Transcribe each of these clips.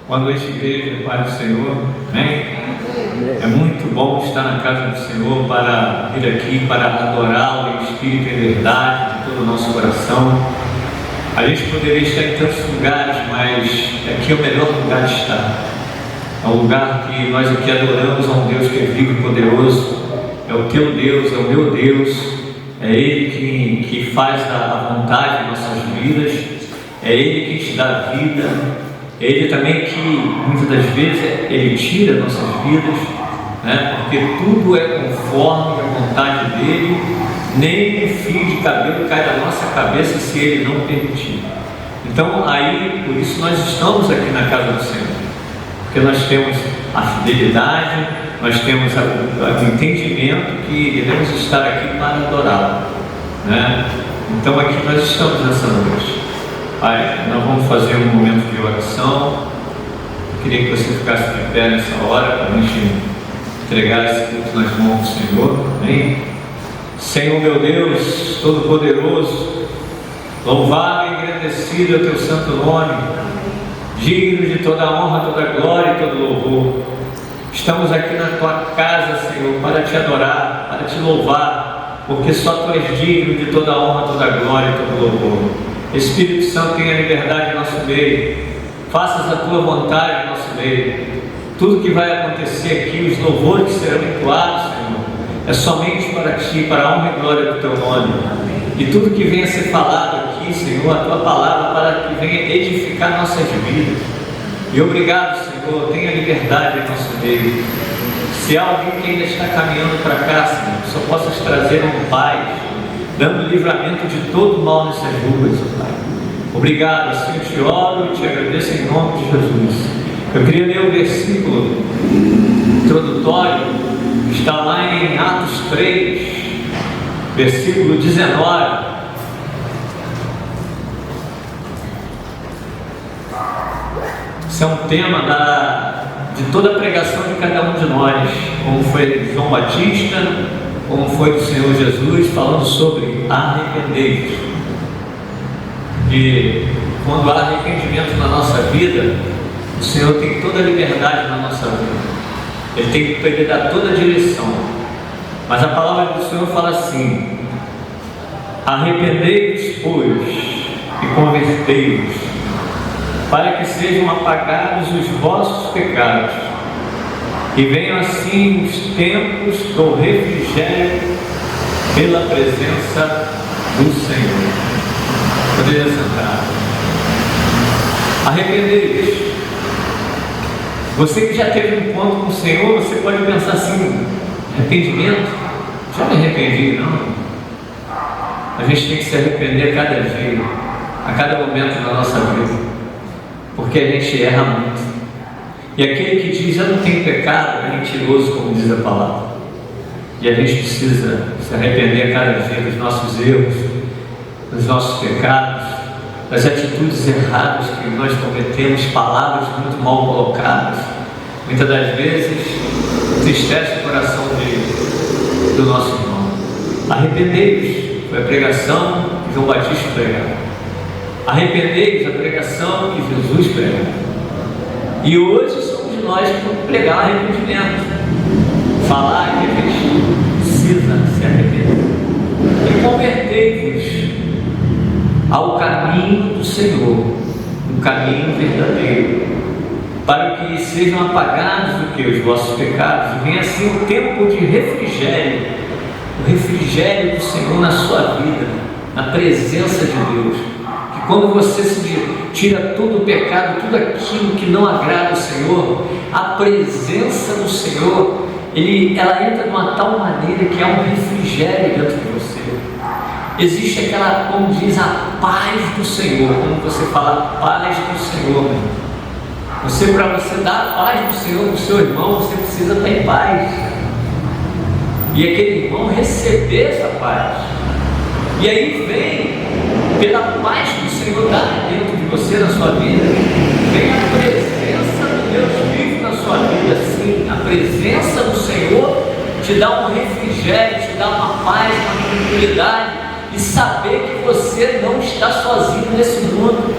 Boa noite, igreja, Pai do Senhor, amém? É muito bom estar na casa do Senhor para vir aqui, para adorá-lo em espírito e em verdade, de todo o nosso coração. A gente poderia estar em tantos lugares, mas aqui é o melhor lugar de estar. É um lugar que nós aqui adoramos a um Deus que é vivo e poderoso. É o teu Deus, é o meu Deus. É Ele que faz a vontade em nossas vidas. É Ele que te dá vida. É Ele também que, muitas das vezes, Ele tira nossas vidas, né? Porque tudo é conforme a vontade dEle. Nem um fio de cabelo cai da nossa cabeça se Ele não permitir. Então, aí, por isso nós estamos aqui na casa do Senhor. Porque nós temos a fidelidade, nós temos o entendimento que devemos estar aqui para adorá-lo, né? Então, aqui nós estamos nessa noite. Pai, nós vamos fazer um momento de oração. Eu queria que você ficasse de pé nessa hora para a gente entregar esse culto nas mãos do Senhor. Amém? Senhor meu Deus, Todo-Poderoso, louvado e engrandecido é o teu santo nome, digno de toda a honra, toda a glória e todo louvor. Estamos aqui na tua casa, Senhor, para te adorar, para te louvar, porque só tu és digno de toda a honra, toda a glória e todo louvor. Espírito Santo, tenha liberdade em nosso meio, faças a tua vontade em nosso meio. Tudo que vai acontecer aqui, os louvores que serão entoados, Senhor, é somente para ti, para a honra e glória do teu nome. E tudo que venha a ser falado aqui, Senhor, a tua palavra, para que venha edificar nossas vidas. E obrigado, Senhor, tenha liberdade em nosso meio. Se há alguém que ainda está caminhando para cá, Senhor, só possas trazer um paz, dando livramento de todo mal nessas ruas, Pai. Obrigado, assim eu te oro e te agradeço em nome de Jesus. Eu queria ler o versículo introdutório, que está lá em Atos 3, versículo 19. Esse é um tema de toda a pregação de cada um de nós, como foi João Batista, como foi do Senhor Jesus, falando sobre arrependei-vos. E quando há arrependimento na nossa vida, o Senhor tem toda a liberdade na nossa vida. Ele dá toda a direção. Mas a palavra do Senhor fala assim: arrependei-vos, pois, e convertei-vos, para que sejam apagados os vossos pecados, e venham assim os tempos do refrigério pela presença do Senhor. Poderia sentar. Arrependei-vos. Você que já teve um encontro com o Senhor, você pode pensar assim: arrependimento? Já me arrependi? Não. A gente tem que se arrepender a cada dia, a cada momento da nossa vida, porque a gente erra muito. E aquele que diz eu não tenho pecado é mentiroso, como diz a palavra. E a gente precisa se arrepender a cada dia dos nossos erros, dos nossos pecados, das atitudes erradas que nós cometemos, palavras muito mal colocadas. Muitas das vezes entristece o coração do nosso irmão. Arrependei-vos, foi a pregação que João Batista pregava. Arrependei-vos, a pregação que Jesus pregava. E hoje somos nós que vamos pregar arrependimento, falar que a gente precisa se arrepender. E convertei-vos ao caminho do Senhor, um caminho verdadeiro, para que sejam apagados os vossos pecados, e venha assim o tempo de refrigério, o refrigério do Senhor na sua vida, na presença de Deus. Que quando você se tira todo o pecado, tudo aquilo que não agrada ao Senhor, a presença do Senhor, ela entra de uma tal maneira que há um refrigério dentro de você. Existe aquela, como diz, a paz do Senhor. Quando você fala paz do Senhor, para você dar a paz do Senhor para o seu irmão, você precisa estar em paz. E aquele irmão receber essa paz. E aí vem, pela paz que o Senhor dá dentro de você, na sua vida, vem a presença do Deus vivo na sua vida. Sim, a presença do Senhor te dá um refrigério, te dá uma paz, uma tranquilidade, e saber que você não está sozinho nesse mundo.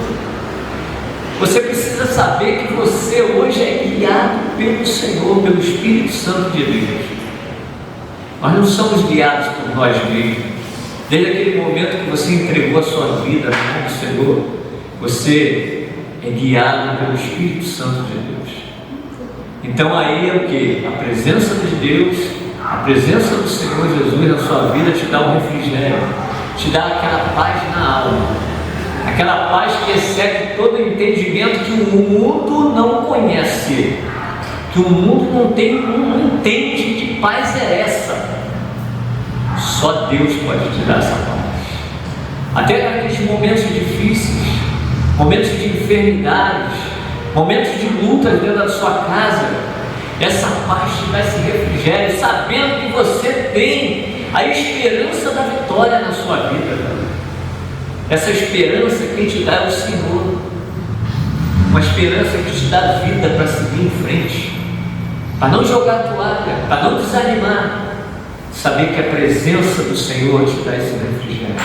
Você precisa saber saber que você hoje é guiado pelo Senhor, pelo Espírito Santo de Deus. Nós não somos guiados por nós mesmos. Desde aquele momento que você entregou a sua vida na mão do Senhor, você é guiado pelo Espírito Santo de Deus. Então aí é o que? A presença de Deus, a presença do Senhor Jesus na sua vida te dá um refrigério, te dá aquela paz na alma, aquela paz que excede todo o entendimento que o mundo não conhece, que o mundo não entende que paz é essa. Só Deus pode te dar essa paz. Até naqueles momentos difíceis, momentos de enfermidades, momentos de lutas dentro da sua casa, essa paz te dá esse refrigério, sabendo que você tem a esperança da vitória na sua vida. Essa esperança quem te dá é o Senhor, uma esperança que te dá vida para seguir em frente, para não jogar toalha, para não desanimar, saber que a presença do Senhor te dá esse refrigério.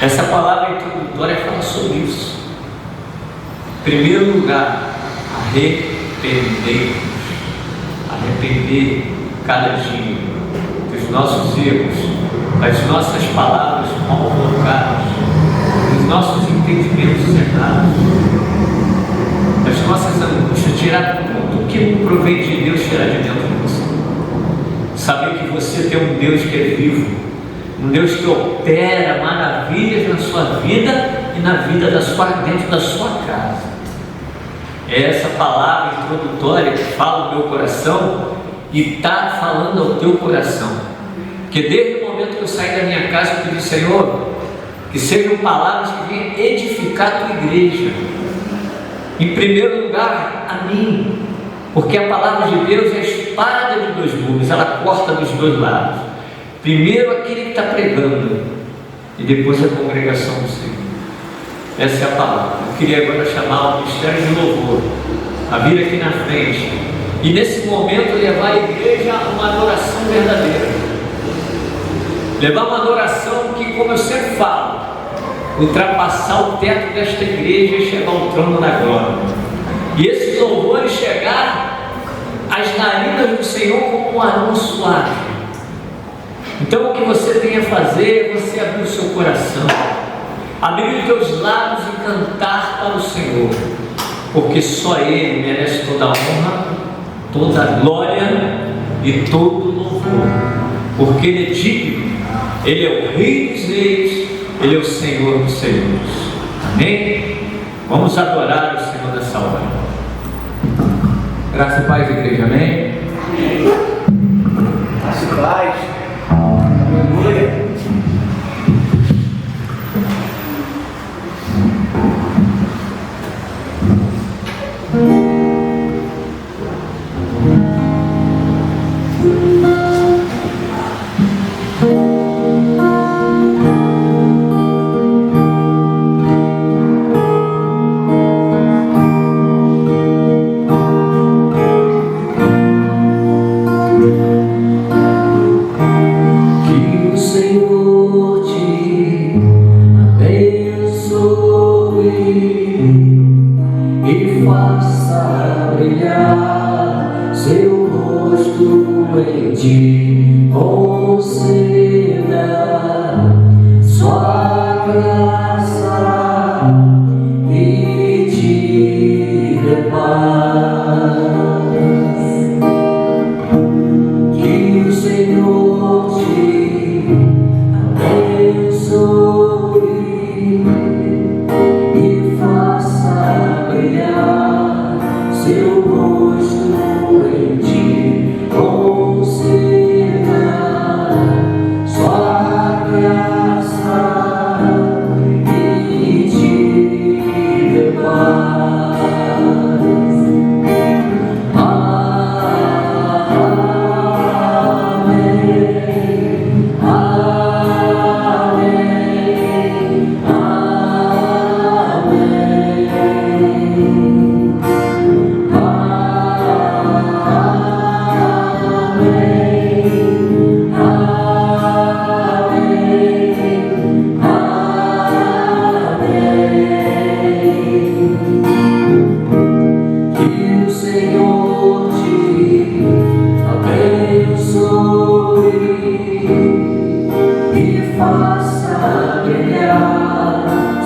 Essa palavra introdutória fala sobre isso. Em primeiro lugar, arrepender cada dia dos nossos erros, das nossas palavras mal colocadas, dos nossos entendimentos errados, das nossas angústias, tirar tudo que não provém de Deus, tirar de dentro de você. Saber que você tem um Deus que é vivo, um Deus que opera maravilhas na sua vida e na vida dentro da sua casa. É essa palavra introdutória que fala no meu coração e está falando ao teu coração. Porque desde o momento que eu saí da minha casa, eu pedi, Senhor, que sejam palavras que venham edificar a tua igreja. Em primeiro lugar, a mim, porque a palavra de Deus é a espada de dois gumes, ela corta dos dois lados. Primeiro aquele que está pregando e depois a congregação do Senhor. Essa é a palavra. Eu queria agora chamar o ministério de louvor a vir aqui na frente e nesse momento levar a igreja a uma adoração verdadeira, levar uma adoração que, como eu sempre falo, ultrapassar o teto desta igreja e chegar ao trono da glória, e esses louvores chegar às narinas do Senhor como um aroma suave. Então o que você tem a fazer é você abrir o seu coração, abrir os teus lábios e cantar para o Senhor, porque só Ele merece toda a honra, toda a glória e todo o louvor, porque Ele é digno, Ele é o Rei dos Reis, Ele é o Senhor dos Senhores. Amém? Vamos adorar o Senhor nessa hora. Graça e paz, igreja, amém? Graça e paz. Aleluia.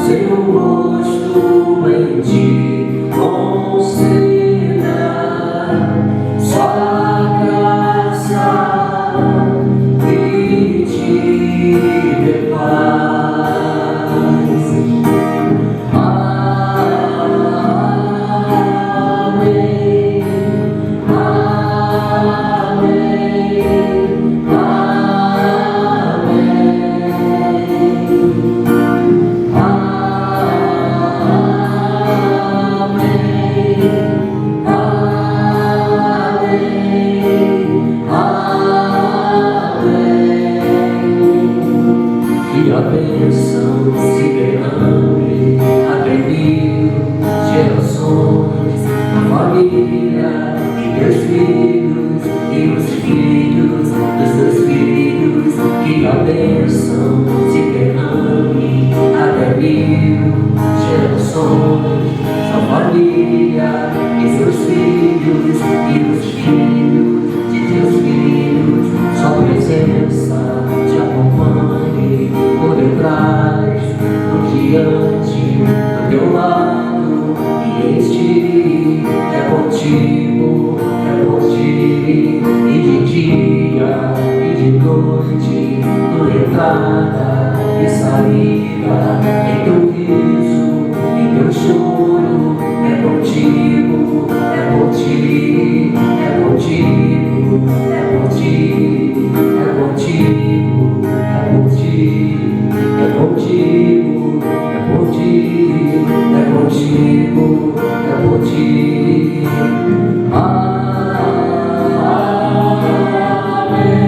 seu rosto em ti concentrar, sua graça e te dê paz. Amém, amém, que a bênção se derrame até 1000 gerações, a família e meus filhos e os filhos dos teus filhos, que a bênção se derrame até 1000 gerações, a família e seus filhos e os filhos de teus filhos, sua presença te acompanhe por detrás, por diante, do teu lado e em ti. É contigo, e de dia e de noite, tua entrada e saída, em teu riso, em teu choro. É contigo, é contigo, é contigo, é contigo, é contigo, é contigo, é contigo, é contigo, é contigo, é contigo. Amém, amém,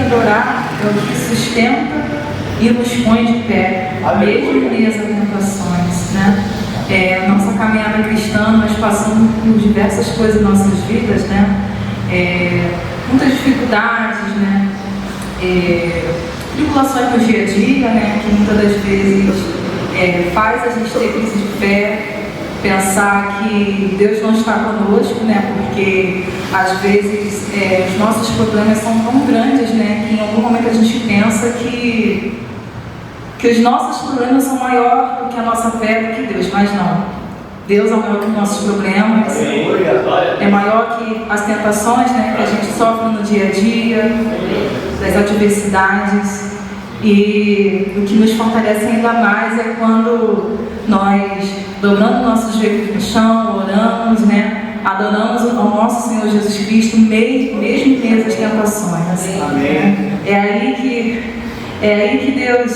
Adorar é o que sustenta e nos põe de pé, mesmo nas tentações, né? Nossa caminhada cristã, nós passamos por diversas coisas em nossas vidas, né? Muitas dificuldades, né? Tribulações no dia a dia, né? Que muitas das vezes faz a gente ter crise de fé, pensar que Deus não está conosco, né? Porque às vezes os nossos problemas são tão grandes, né? Que em algum momento a gente pensa que os nossos problemas são maiores do que a nossa fé, do que Deus, mas não. Deus é maior que os nossos problemas, é maior que as tentações, né? Que a gente sofre no dia a dia, das adversidades. E o que nos fortalece ainda mais é quando nós dobramos nossos joelhos no chão, oramos, né? Adoramos ao nosso Senhor Jesus Cristo, mesmo em meio às tentações. Amém. É aí que Deus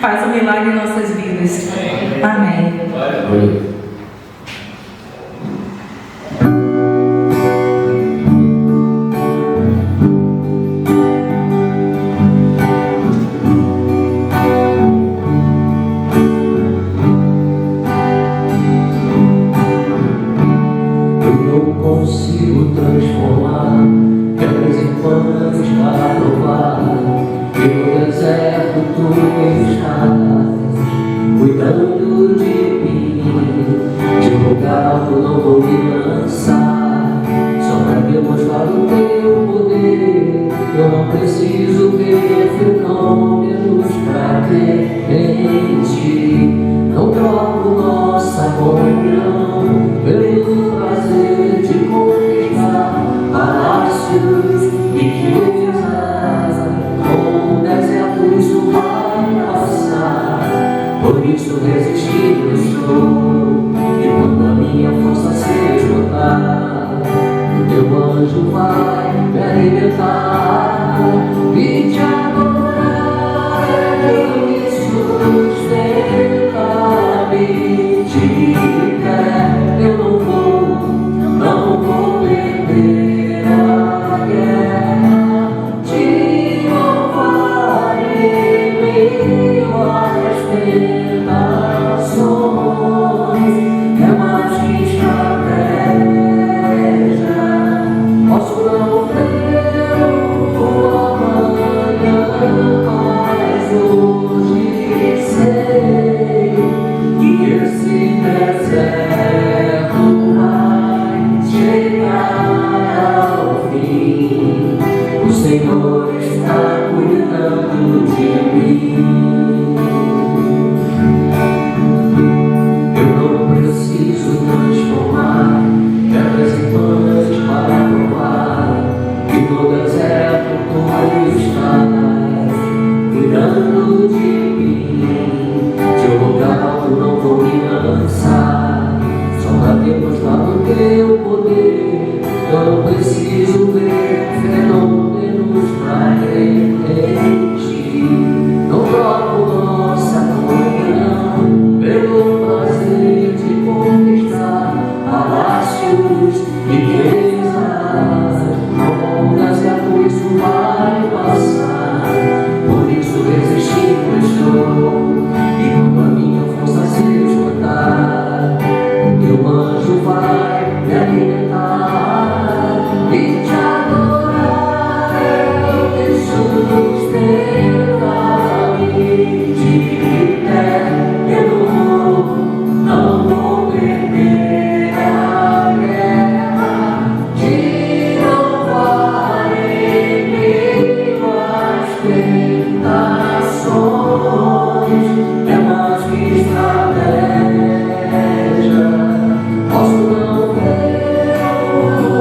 faz o milagre em nossas vidas. Amém. Amém. Consigo transformar pedras em pães para provar que no deserto tu estás cuidando de mim. De lugar alto não vou me lançar, só para demonstrar o teu poder. Eu não preciso ver fenômenos para crer em ti. Não troco nossa comunhão pelo prazer de conquistar palácios e riquezas. Com o deserto isso vai passar, por isso resistindo estou. E quando a minha força se esgotar, o teu anjo vai me alimentar e te adorar. Quem me sustenta-me de pé, eu não vou perder. preciso ver fenômenos pra existir. Não troco nossa comunhão pelo prazer de conquistar palácios, riquezas, ondas que a luz vai passar. Por isso resistindo estou, e quando a minha força se esgotar, o teu anjo vai me alimentar e te adorar. Eu deixo sustentar-me de pé pelo amor, não vou perder a guerra, te louvar em meio às tentações. É mais que estratégia, posso não ver o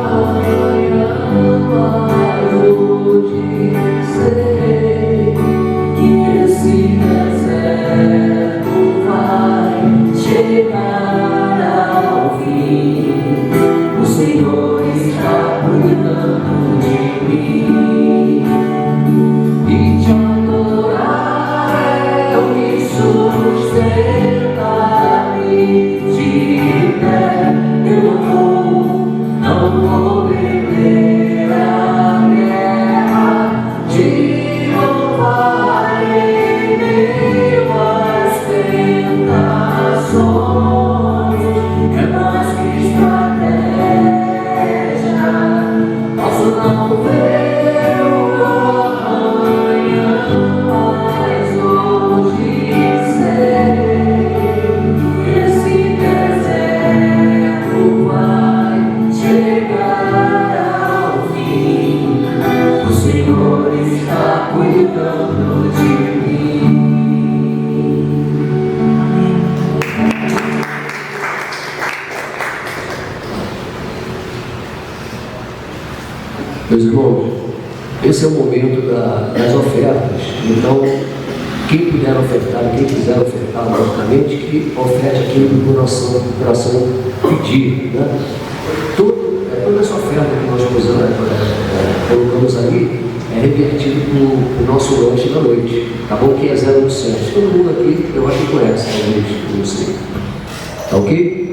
amanhã, mas hoje sei que esse deserto vai chegar ao fim. O Senhor está cuidando de mim e te adorar. Eu me sustentar-me de pé, eu não vou perder a guerra, te louvar em meio às tentações. É mais que estratégia, posso não ver o amanhã, mas hoje sei que esse deserto vai chegar ao fim. O Senhor está cuidando de mim. Meus irmãos, esse é o momento das ofertas. Então, quem puder ofertar, quem quiser ofertar, logicamente, que oferte aquilo que o coração pedir, né? Toda essa oferta que nós colocamos ali é revertido para o nosso lanche da noite, tá bom? Que é 0,7. Todo mundo aqui, eu acho que conhece, talvez, não sei. Tá ok?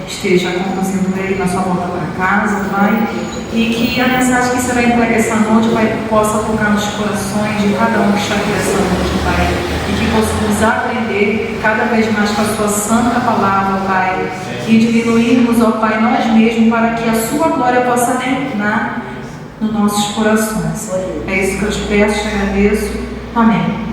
Esteja conduzindo ele na sua volta para casa, Pai, e que a mensagem que será entregue essa noite, Pai, possa tocar nos corações de cada um que está aqui essa noite, Pai, e que possamos aprender cada vez mais com a sua santa palavra, Pai, e diminuirmos, ó Pai, nós mesmos, para que a sua glória possa reinar nos nossos corações. É isso que eu te peço, te agradeço. Amém.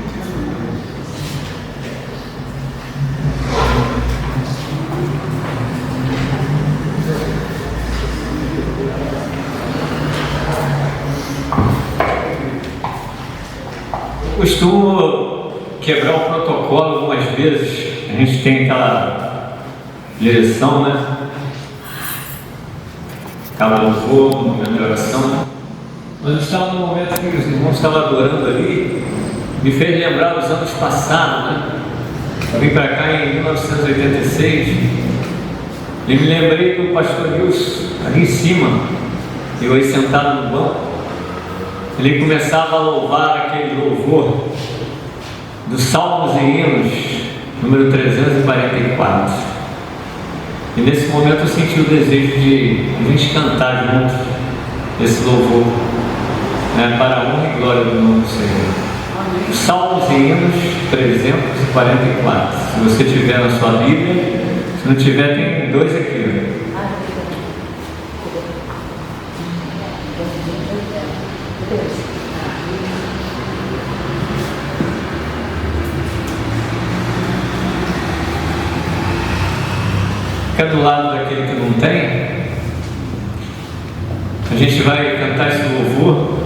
Costumo quebrar o protocolo algumas vezes. A gente tem aquela direção, né? Aquela louvor, no momento de oração. Mas estava no momento que os irmãos estavam adorando ali, me fez lembrar dos anos passados, né? Eu vim para cá em 1986 e me lembrei do pastor Nilson ali em cima, eu aí sentado no banco. Ele começava a louvar aquele louvor dos salmos e hinos, número 344. E nesse momento eu senti o desejo de a gente cantar juntos esse louvor, né, para a honra e glória do nome do Senhor. Salmos e Hinos 344. Se você tiver na sua Bíblia, se não tiver, tem dois aqui. Fica do lado daquele que não tem. A gente vai cantar esse louvor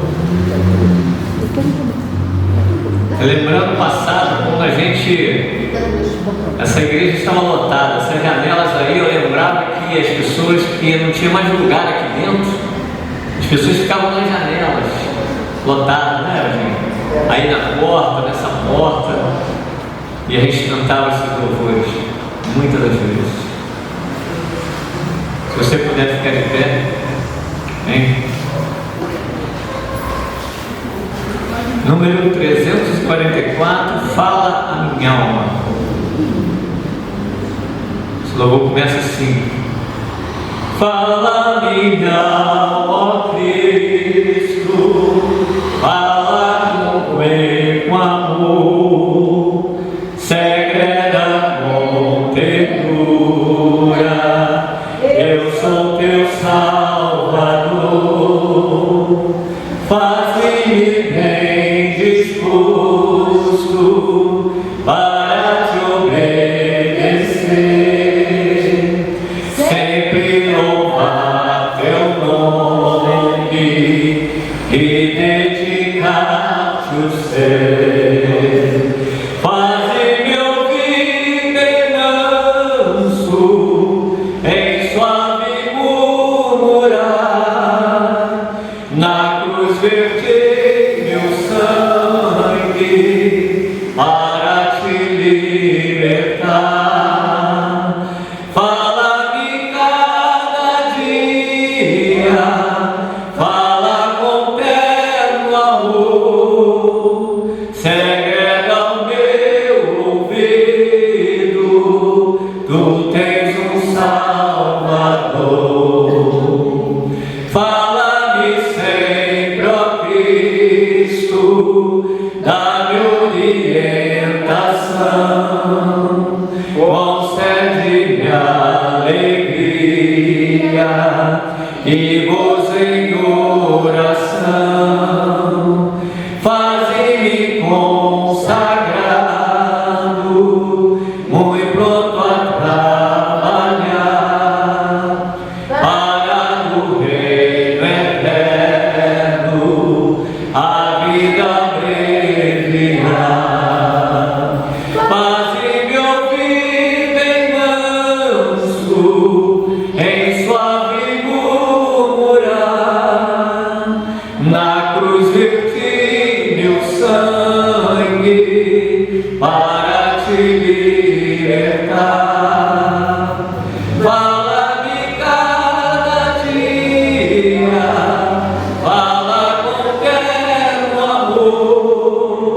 lembrando o passado, como a gente, essa igreja estava lotada, essas janelas aí, eu lembrava que as pessoas, que não tinha mais lugar aqui dentro, as pessoas ficavam nas janelas, lotadas, né, gente? Aí na porta, nessa porta, e a gente cantava esses louvores, muitas das vezes. Se você puder ficar de pé, hein? Número 344, fala a minha alma. Esse louvor começa assim: fala a minha alma, ó Cristo, fala com amor, segreda com ternura, eu sou teu Salvador, faz-me bem disposto para te obedecer, sempre louvar teu nome e dedicar-te o ser. Faze-me ouvir bem manso, em suave murmurar, na cruz vertei meu sangue para te libertar. Fala-me cada dia, fala com terno amor, segrega o meu ouvido, tu tens um Salvador. Fala-me sempre, ó Cristo, dá-me orientação, concede-me alegria e gozo em oração. Faze-me consagrado, muito pronto a trabalhar para o reino eterno, a vida brilhar. Faze-me ouvir bem manso, em suave murmurar, na cruz verti meu sangue para te libertar. Fala-me cada dia, fala com terno amor,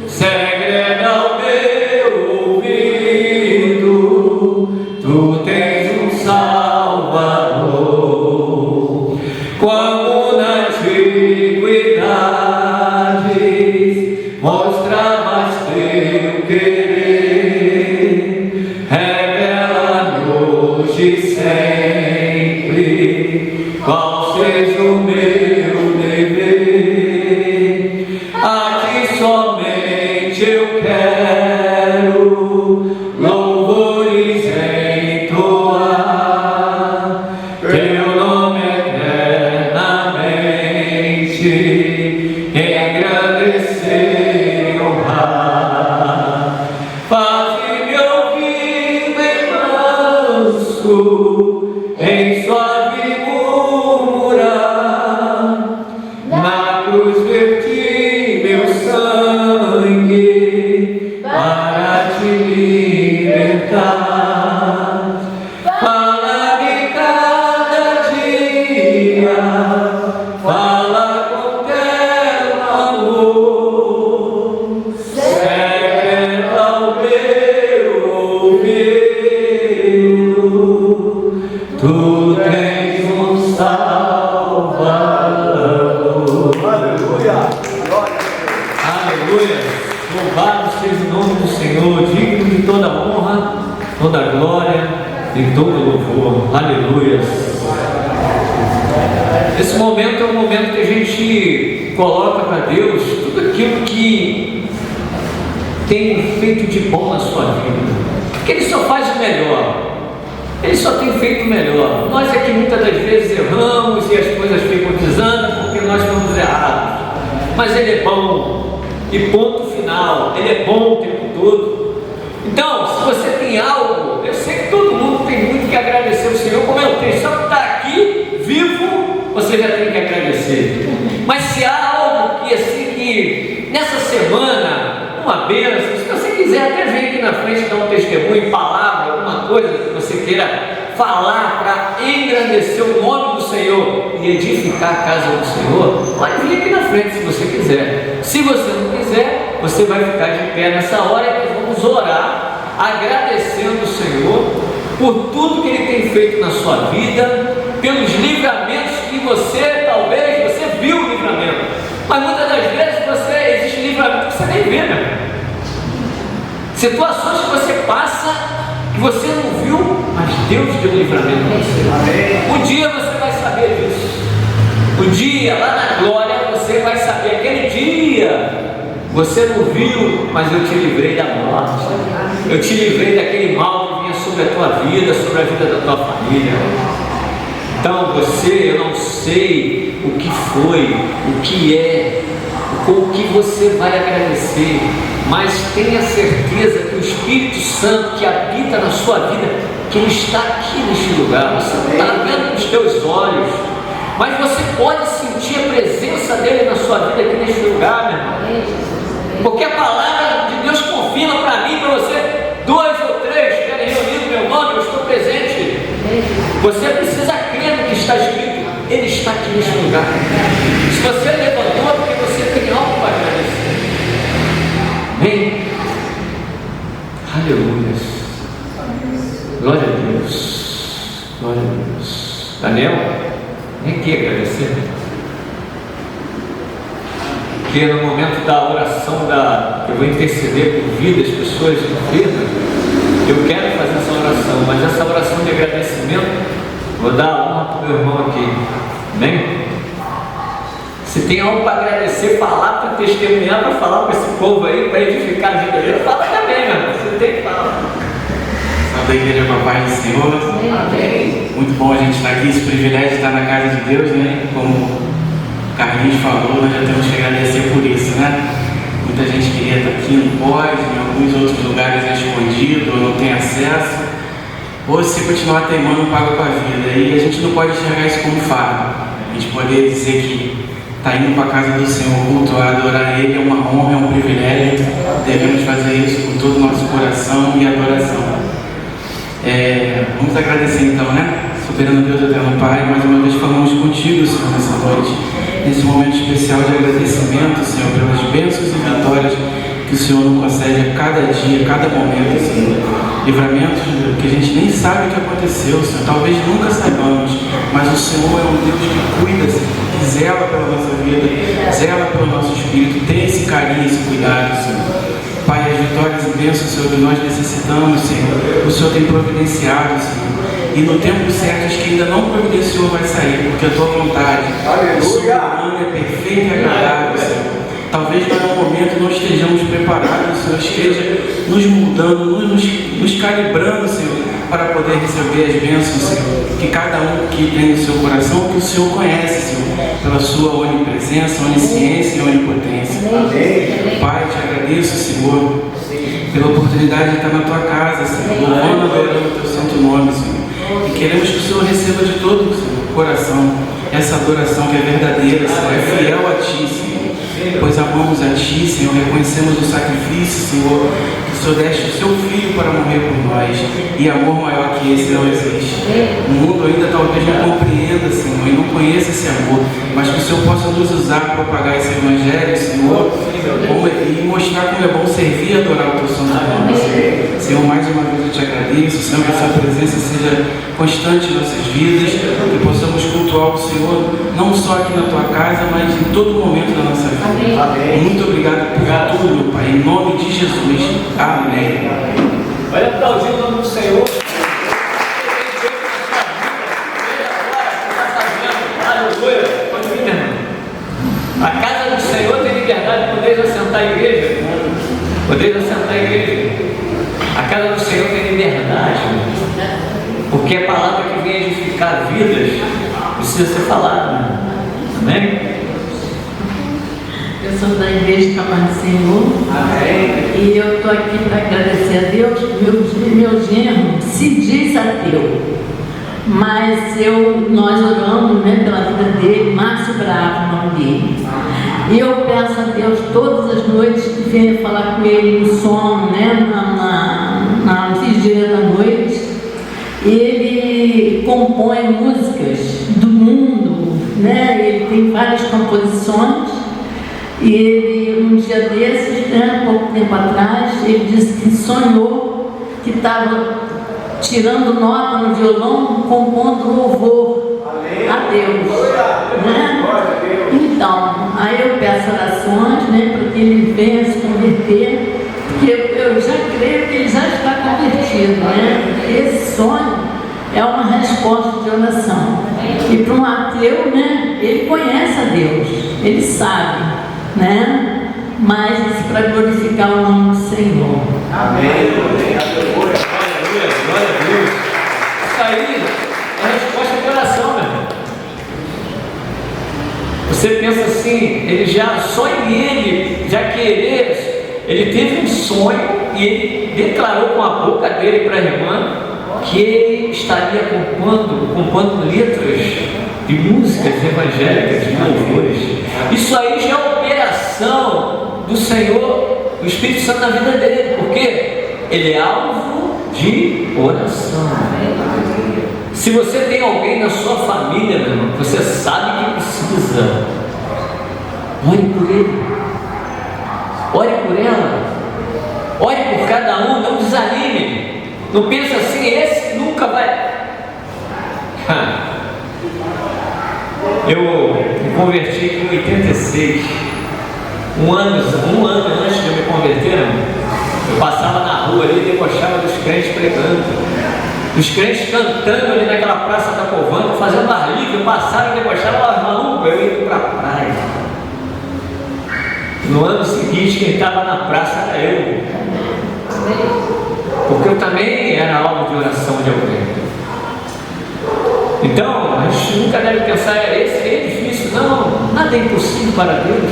segrega o meu ouvido, tu tens um Salvador. Como na antiguidade mostravas teu querer, revela-me hoje e sempre qual seja o meu dever. A ti somente eu quero louvores entoar, teu nome eternamente engrandecer e honrar. Faz-me ouvir bem manso, em suave murmurar, na cruz verti meu sangue para te libertar. Fala-me cada dia, fala com terno amor, segrega o meu toda a glória e todo o louvor. Aleluia. Esse momento é um momento que a gente coloca para Deus tudo aquilo que tem feito de bom na sua vida, porque Ele só faz o melhor. Ele só tem feito o melhor. Nós é que muitas das vezes erramos e as coisas ficam desandam porque nós estamos errados. Mas Ele é bom. E ponto final. Ele é bom o tempo todo. Então, se você tem algo, eu sei que todo mundo tem muito que agradecer ao Senhor, como eu tenho. Só que está aqui, vivo, você já tem que agradecer. Mas se há algo que assim que nessa semana, uma bênção, se você quiser até vir aqui na frente dar um testemunho, palavra, alguma coisa que você queira falar para engrandecer o nome do Senhor e edificar a casa do Senhor, pode vir aqui na frente se você quiser. Se você não quiser, você vai ficar de pé nessa hora e nós vamos orar, agradecendo o Senhor por tudo que Ele tem feito na sua vida, pelos livramentos que você, talvez, você viu o livramento, mas muitas das vezes existe livramento que você nem vê, né? Situações que você passa, que você não viu, mas Deus deu livramento para você. Um dia você vai saber disso. Um dia, lá na glória, você vai saber. Aquele dia, você não viu, mas eu te livrei da morte. Eu te livrei daquele mal que vinha sobre a tua vida, sobre a vida da tua família. Então você, eu não sei o que foi, o que é, com o que você vai agradecer, mas tenha certeza que o Espírito Santo que habita na sua vida, que Ele está aqui neste lugar. Você não está vendo com os teus olhos, mas você pode sentir a presença dEle na sua vida aqui neste lugar, meu irmão. Porque a palavra de Deus confirma para mim, para você, 2 ou 3 estiverem reunidos no meu nome, eu estou presente. Você precisa crer no que está escrito. Ele está aqui neste lugar. Se você levantou, é porque você tem algo para agradecer. Amém? Aleluia. Glória a Deus. Glória a Deus. Daniel, vem aqui agradecer. Porque no momento da oração, eu vou interceder por vidas, pessoas enfermas, eu quero fazer essa oração, mas essa oração de agradecimento, vou dar honra para o meu irmão aqui. Amém? Se tem algo para agradecer, falar, para testemunhar, para falar com esse povo aí, para edificar a vida dele, fala também, meu irmão. Você tem que falar. Salve a igreja com a paz do Senhor. Amém. Muito bom a gente estar aqui, esse privilégio de estar na casa de Deus, né? Como o Carlinhos falou, nós já temos que agradecer por isso, né? Muita gente queria estar aqui, não pode, em alguns outros lugares é escondido, ou não tem acesso, ou se continuar teimando, paga com a vida. E a gente não pode enxergar isso como fardo. A gente poder dizer que está indo para a casa do Senhor, cultuar, adorar Ele, é uma honra, é um privilégio. Devemos fazer isso com todo o nosso coração e adoração. Vamos agradecer então, né? Soberano Deus, eterno Pai, mais uma vez falamos contigo, Senhor, nessa noite, nesse momento especial de agradecimento, Senhor, pelas bênçãos e vitórias que o Senhor nos concede a cada dia, a cada momento, Senhor. Livramentos que a gente nem sabe o que aconteceu, Senhor, talvez nunca saibamos, mas o Senhor é um Deus que cuida, Senhor, que zela pela nossa vida, zela pelo nosso espírito, tem esse carinho, esse cuidado, Senhor. Pai, as vitórias e bênçãos, Senhor, que nós necessitamos, Senhor, o Senhor tem providenciado, Senhor. E no tempo certo, acho que ainda não providenciou, vai sair, porque a tua vontade, soberana, é perfeita e agradável, Senhor. Talvez em algum momento não estejamos preparados, o Senhor esteja nos mudando, nos calibrando, Senhor, para poder receber as bênçãos, Senhor, que cada um que tem no seu coração, que o Senhor conhece, Senhor, pela sua onipresença, onisciência e onipotência. Amém. Pai, te agradeço, Senhor, pela oportunidade de estar na tua casa, Senhor, louvando e adorando o teu santo nome, Senhor. E queremos que o Senhor receba de todo o coração essa adoração que é verdadeira, Senhor, é fiel a Ti, Senhor. Pois amamos a Ti, Senhor, reconhecemos o sacrifício, Senhor, que o Senhor deste o seu Filho para morrer por nós, e amor maior que esse não existe. O mundo ainda talvez não compreenda, Senhor, e não conheça esse amor, mas que o Senhor possa nos usar para propagar esse Evangelho, Senhor, e mostrar como é bom servir e adorar o Teu santo nome, Senhor. Senhor, mais uma vez eu Te agradeço, Senhor, que a Sua presença seja constante em nossas vidas, que possamos cultuar o Senhor, não só aqui na Tua casa, mas em todo momento da nossa vida. Amém. Muito obrigado por tudo, meu Pai, em nome de Jesus. Amém. Olha, aplaudir o nome do Senhor. Porque a palavra que vem edificar vidas precisa ser falada, né? Amém? Eu sou da Igreja Caminho do Senhor. Amém. E eu estou aqui para agradecer a Deus. Meu genro se diz ateu, mas nós oramos, né, pela vida dele. Márcio Bravo, o nome dele. E eu peço a Deus todas as noites que venha falar com ele no sono, né, na vigília da noite. Ele compõe músicas do mundo, né? Ele tem várias composições. E ele, um dia desses, né, pouco tempo atrás, ele disse que sonhou que estava tirando nota no violão, compondo louvor a Deus, né? Então, aí eu peço orações, né, para que ele venha se converter, porque eu já creio que ele já está convertido, né? Porque esse sonho é uma resposta de oração. E para um ateu, né, ele conhece a Deus, ele sabe, né? Mas isso para glorificar o nome do Senhor. Amém. Glória a Deus. Isso aí é a resposta de oração, meu irmão. Você pensa assim, ele já, só em ele, já querer, ele teve um sonho e ele declarou com a boca dele para a irmã que ele estaria compondo letras de músicas evangélicas, de louvores. Isso aí já é operação do Senhor, do Espírito Santo na vida dele, porque ele é alvo de oração. Se você tem alguém na sua família, meu irmão, você sabe que precisa, ore por ele, ore por ela, ore por cada um, não desanime. Não pensa assim, esse nunca vai. Eu me converti aqui em 86. Um ano antes de eu me converter, eu passava na rua ali e debochava dos crentes pregando. Os crentes cantando ali naquela praça da Covanta, fazendo ar livre, passaram e debochavam, maluco, eu ia para a praia. No ano seguinte, quem estava na praça era eu. Porque eu também era alvo de oração de alguém. Então, a gente nunca deve pensar, esse é difícil. Não, nada é impossível para Deus.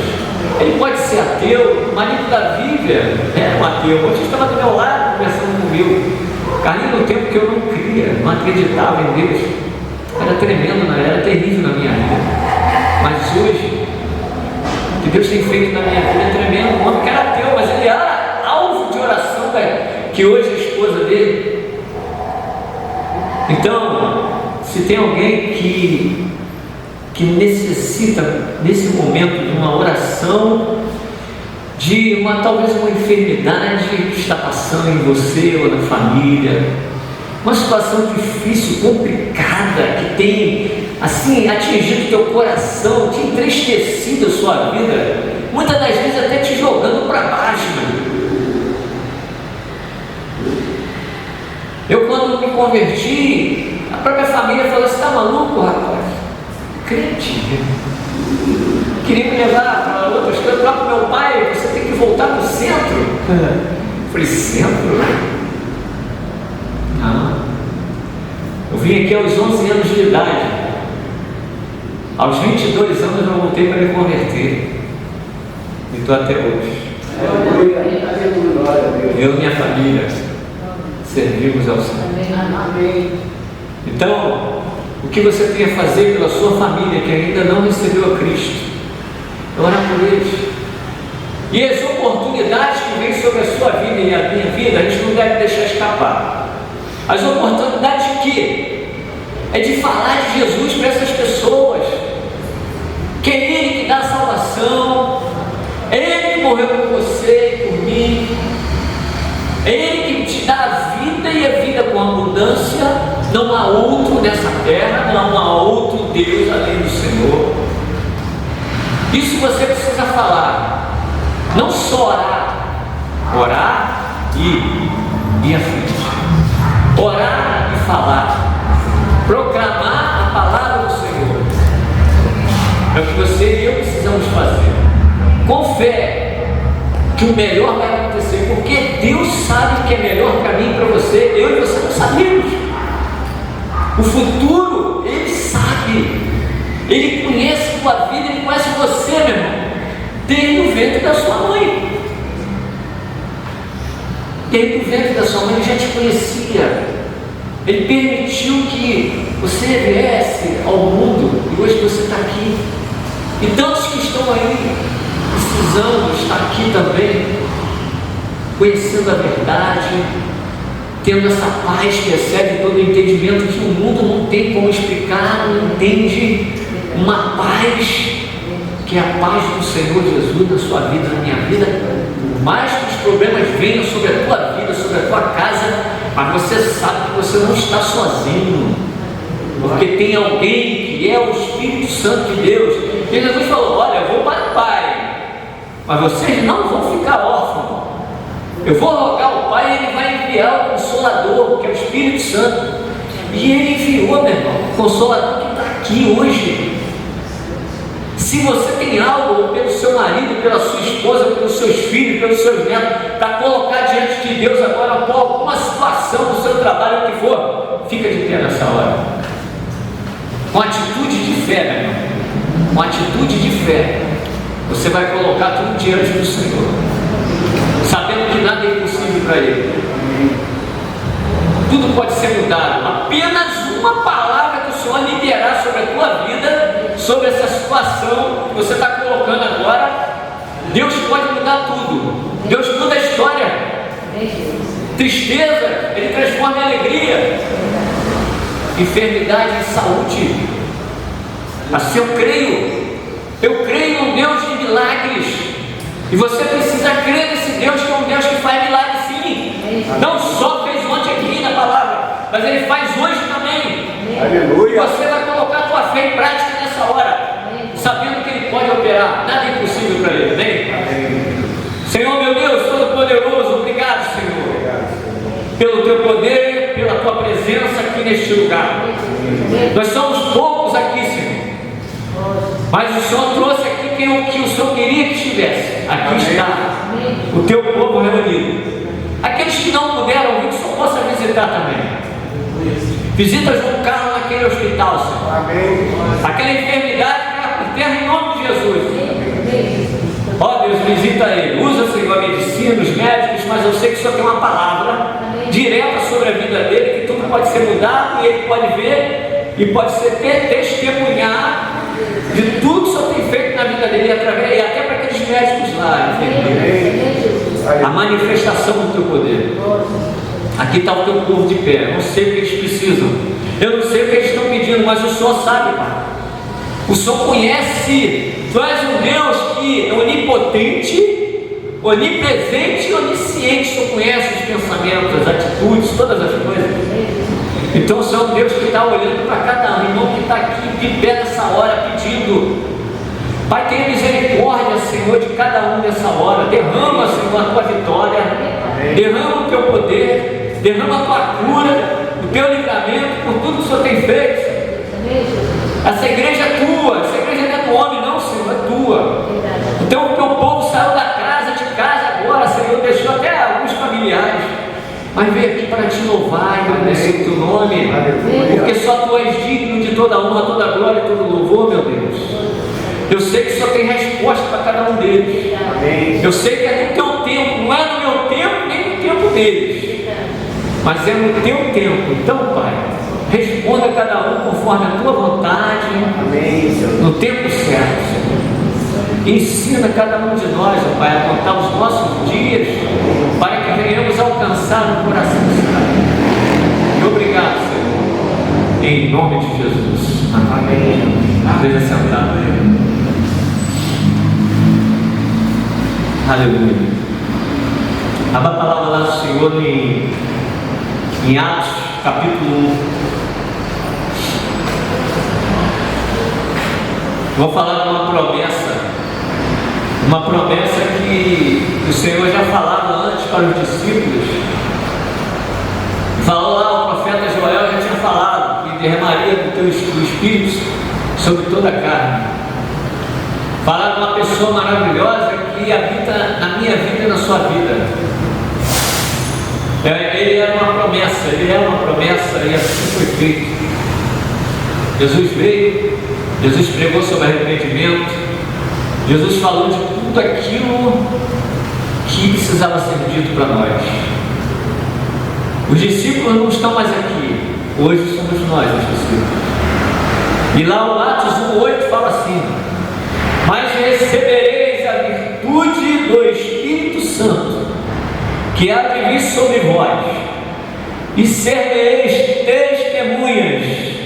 Ele pode ser ateu. O marido da Vívia era um ateu. Hoje estava do meu lado conversando comigo. Carlinhos, no tempo que eu não cria, não acreditava em Deus. Era tremendo, era terrível na minha vida. Mas hoje, o que Deus tem feito na minha vida é tremendo. Um homem que era ateu, mas ele era alvo de oração, que hoje é a esposa dele. Então, se tem alguém que necessita, nesse momento, de uma oração, de talvez uma enfermidade que está passando em você ou na família, uma situação difícil, complicada, que tem, assim, atingido o teu coração, te entristecido a sua vida, muitas das vezes até te jogando para baixo, Eu, quando me converti, a própria família falou assim: tá maluco, rapaz? Crente. Queria me levar para outras coisas. O próprio meu pai, você tem que voltar para o centro. Eu falei: centro? Não. Eu vim aqui aos 11 anos de idade. Aos 22 anos eu voltei para me converter. E estou até hoje. Eu e minha família servimos ao Senhor. Então, o que você tem a fazer pela sua família que ainda não recebeu a Cristo? É orar por eles. E as oportunidades que vêm sobre a sua vida e a minha vida, a gente não deve deixar escapar. As oportunidades de quê? É de falar de Jesus para essas pessoas. Que é Ele que dá a salvação. É Ele que morreu por você e por mim. É Ele que te dá a vida e a vida com abundância. Não há outro nessa terra, não há outro Deus além do Senhor. Isso você precisa falar. Não só orar e ir à frente. Orar e falar. Proclamar a palavra do Senhor. É o que você e eu precisamos fazer. Com fé, que o melhor vai acontecer, porque Deus sabe o que é melhor para mim e para você. Eu e você não sabemos. O futuro, Ele sabe. Ele conhece a tua vida, Ele conhece você, meu irmão, desde o ventre da sua mãe. Desde o ventre da sua mãe Ele já te conhecia. Ele permitiu que você viesse ao mundo e hoje você está aqui. E tantos que estão aí precisando estar aqui também, conhecendo a verdade, tendo essa paz que excede todo o entendimento, que o mundo não tem como explicar, não entende. Uma paz que é a paz do Senhor Jesus na sua vida, na minha vida. Por mais que os problemas venham sobre a tua vida, sobre a tua casa, mas você sabe que você não está sozinho, porque tem alguém que é o Espírito Santo de Deus. E Jesus falou: olha, eu vou para o Pai, mas vocês não vão ficar órfãos. Eu vou rogar ao Pai e Ele vai enviar o Consolador, que é o Espírito Santo. E Ele enviou, meu irmão, o Consolador que está aqui hoje. Se você tem algo pelo seu marido, pela sua esposa, pelos seus filhos, pelos seus netos, para colocar diante de Deus agora, por alguma situação no seu trabalho, o que for, fica de pé nessa hora. Com atitude de fé, meu irmão, com atitude de fé, você vai colocar tudo diante do Senhor, sabendo que nada é impossível para Ele. Tudo pode ser mudado. Apenas uma palavra que o Senhor liberar sobre a tua vida, sobre essa situação que você está colocando agora, Deus pode mudar tudo. Deus muda a história. Tristeza, Ele transforma em alegria. Enfermidade em saúde. Assim eu creio num Deus de milagres. E você precisa crer nesse Deus, que é um Deus que faz milagres, sim. Não só fez ontem aqui na palavra, mas Ele faz hoje também. Aleluia. E você vai colocar a tua fé em prática nessa hora, sabendo que Ele pode operar. Nada é impossível para Ele, amém? Senhor, meu Deus, Todo-Poderoso, obrigado, Senhor, pelo Teu poder, pela Tua presença aqui neste lugar. Nós somos poucos aqui, Senhor, mas o Senhor trouxe aqui o que o Senhor queria que estivesse. Aqui está o Teu povo reunido. Aqueles que não puderam vir, que o Senhor possa visitar também. Visita João Carlos naquele hospital, Senhor. Amém. Aquela enfermidade que era por terra, em nome de Jesus. Ó Deus, visita ele. Usa, Senhor, a medicina, os médicos, mas eu sei que o Senhor tem uma palavra direta sobre a vida dele, que tudo pode ser mudado e ele pode ver e pode ser testemunhar de tudo que o Senhor tem feito na vida dele, e até para aqueles médicos lá, enfermeiros. A manifestação do Teu poder. Aqui está o Teu povo de pé. Eu não sei o que eles precisam, eu não sei o que eles estão pedindo, mas o Senhor sabe, Pai. O Senhor conhece. Tu és um Deus que é onipotente, onipresente e onisciente. O Senhor conhece os pensamentos, as atitudes, todas as coisas. Então o Senhor é um Deus que está olhando para cada um, irmão que está aqui de pé nessa hora pedindo. Pai, tenha misericórdia, Senhor, de cada um nessa hora. Derrama, Senhor, a Tua vitória. Derrama o Teu poder. Derrama a Tua cura, o Teu livramento por tudo que o Senhor tem feito. Essa igreja é Tua. Essa igreja não é do homem, não, Senhor, é Tua. Então o Teu povo saiu da casa, de casa agora, Senhor, deixou até alguns familiares, mas veio aqui para Te louvar e agradecer o Teu nome, porque só Tu és digno de toda honra, toda glória e todo louvor, meu Deus. Eu sei que o Senhor tem resposta para cada um deles. Eu sei que é no Teu tempo, não é no meu tempo, nem no tempo deles, mas é no Teu tempo. Então, Pai, responda a cada um conforme a Tua vontade, no tempo certo, Senhor. Ensina cada um de nós, ó Pai, a contar os nossos dias, para que venhamos alcançar o coração certo. E obrigado, Senhor, em nome de Jesus. Amém. Esteja sentado. Aleluia. Abra a palavra lá do Senhor em Atos, capítulo 1. Vou falar de uma promessa que o Senhor já falava antes para os discípulos. Falou lá, o profeta Joel já tinha falado que derramaria do Espírito sobre toda a carne. Falar de uma pessoa maravilhosa que habita na minha vida e na sua vida. Ele era uma promessa, e assim foi feito. Jesus veio, Jesus pregou sobre arrependimento, Jesus falou de tudo aquilo que precisava ser dito para nós. Os discípulos não estão mais aqui, hoje somos nós os discípulos. E lá o Atos 1:8 fala assim: mas recebereis a virtude do Espírito Santo, que há de vir sobre vós, e sereis testemunhas,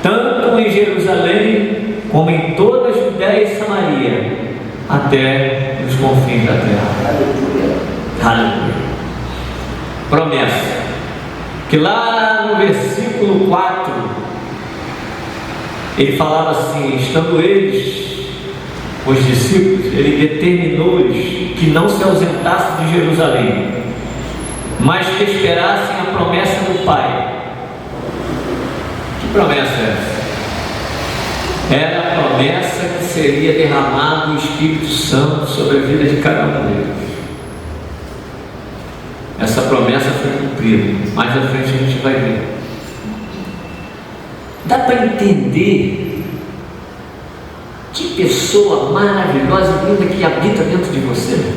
tanto em Jerusalém, como em toda a Judéia e Samaria, até os confins da terra. Aleluia. Promessa. Que lá no versículo 4, ele falava assim: estando eles, os discípulos, ele determinou-lhes que não se ausentassem de Jerusalém, mas que esperassem a promessa do Pai. Que promessa é essa? Era a promessa que seria derramado o Espírito Santo sobre a vida de cada um deles. Essa promessa foi cumprida. Mais à frente a gente vai ver. Dá para entender que pessoa maravilhosa e linda que habita dentro de você?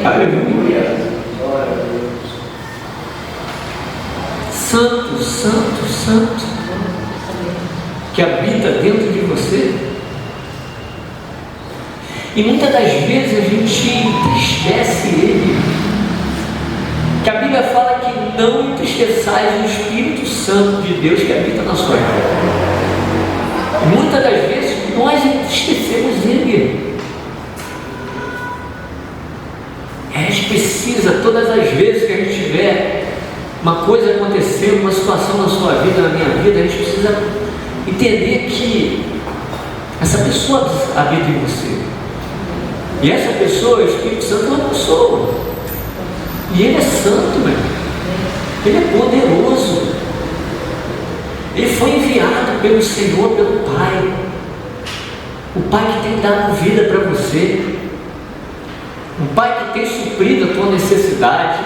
Aleluia. Santo, santo, santo, que habita dentro de você. E muitas das vezes a gente entristece ele. Que a Bíblia fala que não entristeçais o Espírito Santo de Deus que habita na sua vida. E muitas das vezes nós entristecemos ele. A gente precisa, todas as vezes que a gente tiver uma coisa acontecendo, uma situação na sua vida, na minha vida, a gente precisa entender que essa pessoa habita em você. E essa pessoa, o Espírito Santo, é uma pessoa. E ele é santo, meu. Ele é poderoso. Ele foi enviado pelo Senhor, pelo Pai. O Pai que tem dado vida para você. O Pai que tem suprido a tua necessidade.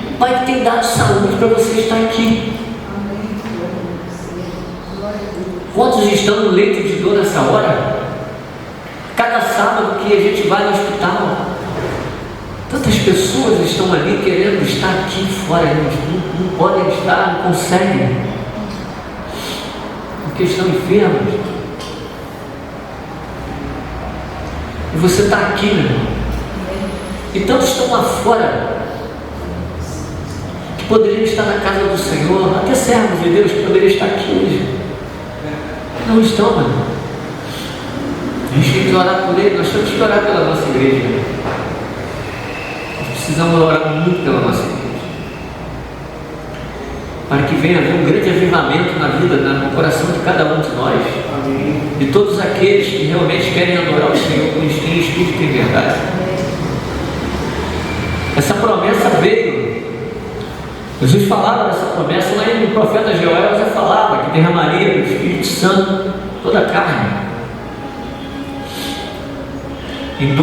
O Pai que tem dado saúde para você estar aqui. Quantos estão no leito de dor nessa hora? Cada sábado que a gente vai no hospital, tantas pessoas estão ali querendo estar aqui fora, não podem estar, não conseguem, porque estão enfermos. E você está aqui, meu irmão. E tantos estão lá fora, que poderiam estar na casa do Senhor, até servos de Deus que poderiam estar aqui hoje. Não estão, meu irmão. A gente tem que orar por ele, nós temos que orar pela nossa igreja. Precisamos orar muito pela nossa igreja, para que venha haver um grande avivamento na vida, no coração de cada um de nós. Amém. De todos aqueles que realmente querem adorar o Senhor com espírito e verdade. Essa promessa veio. Jesus falava dessa promessa, lá no profeta Joel já falava que derramaria do Espírito Santo toda a carne. Em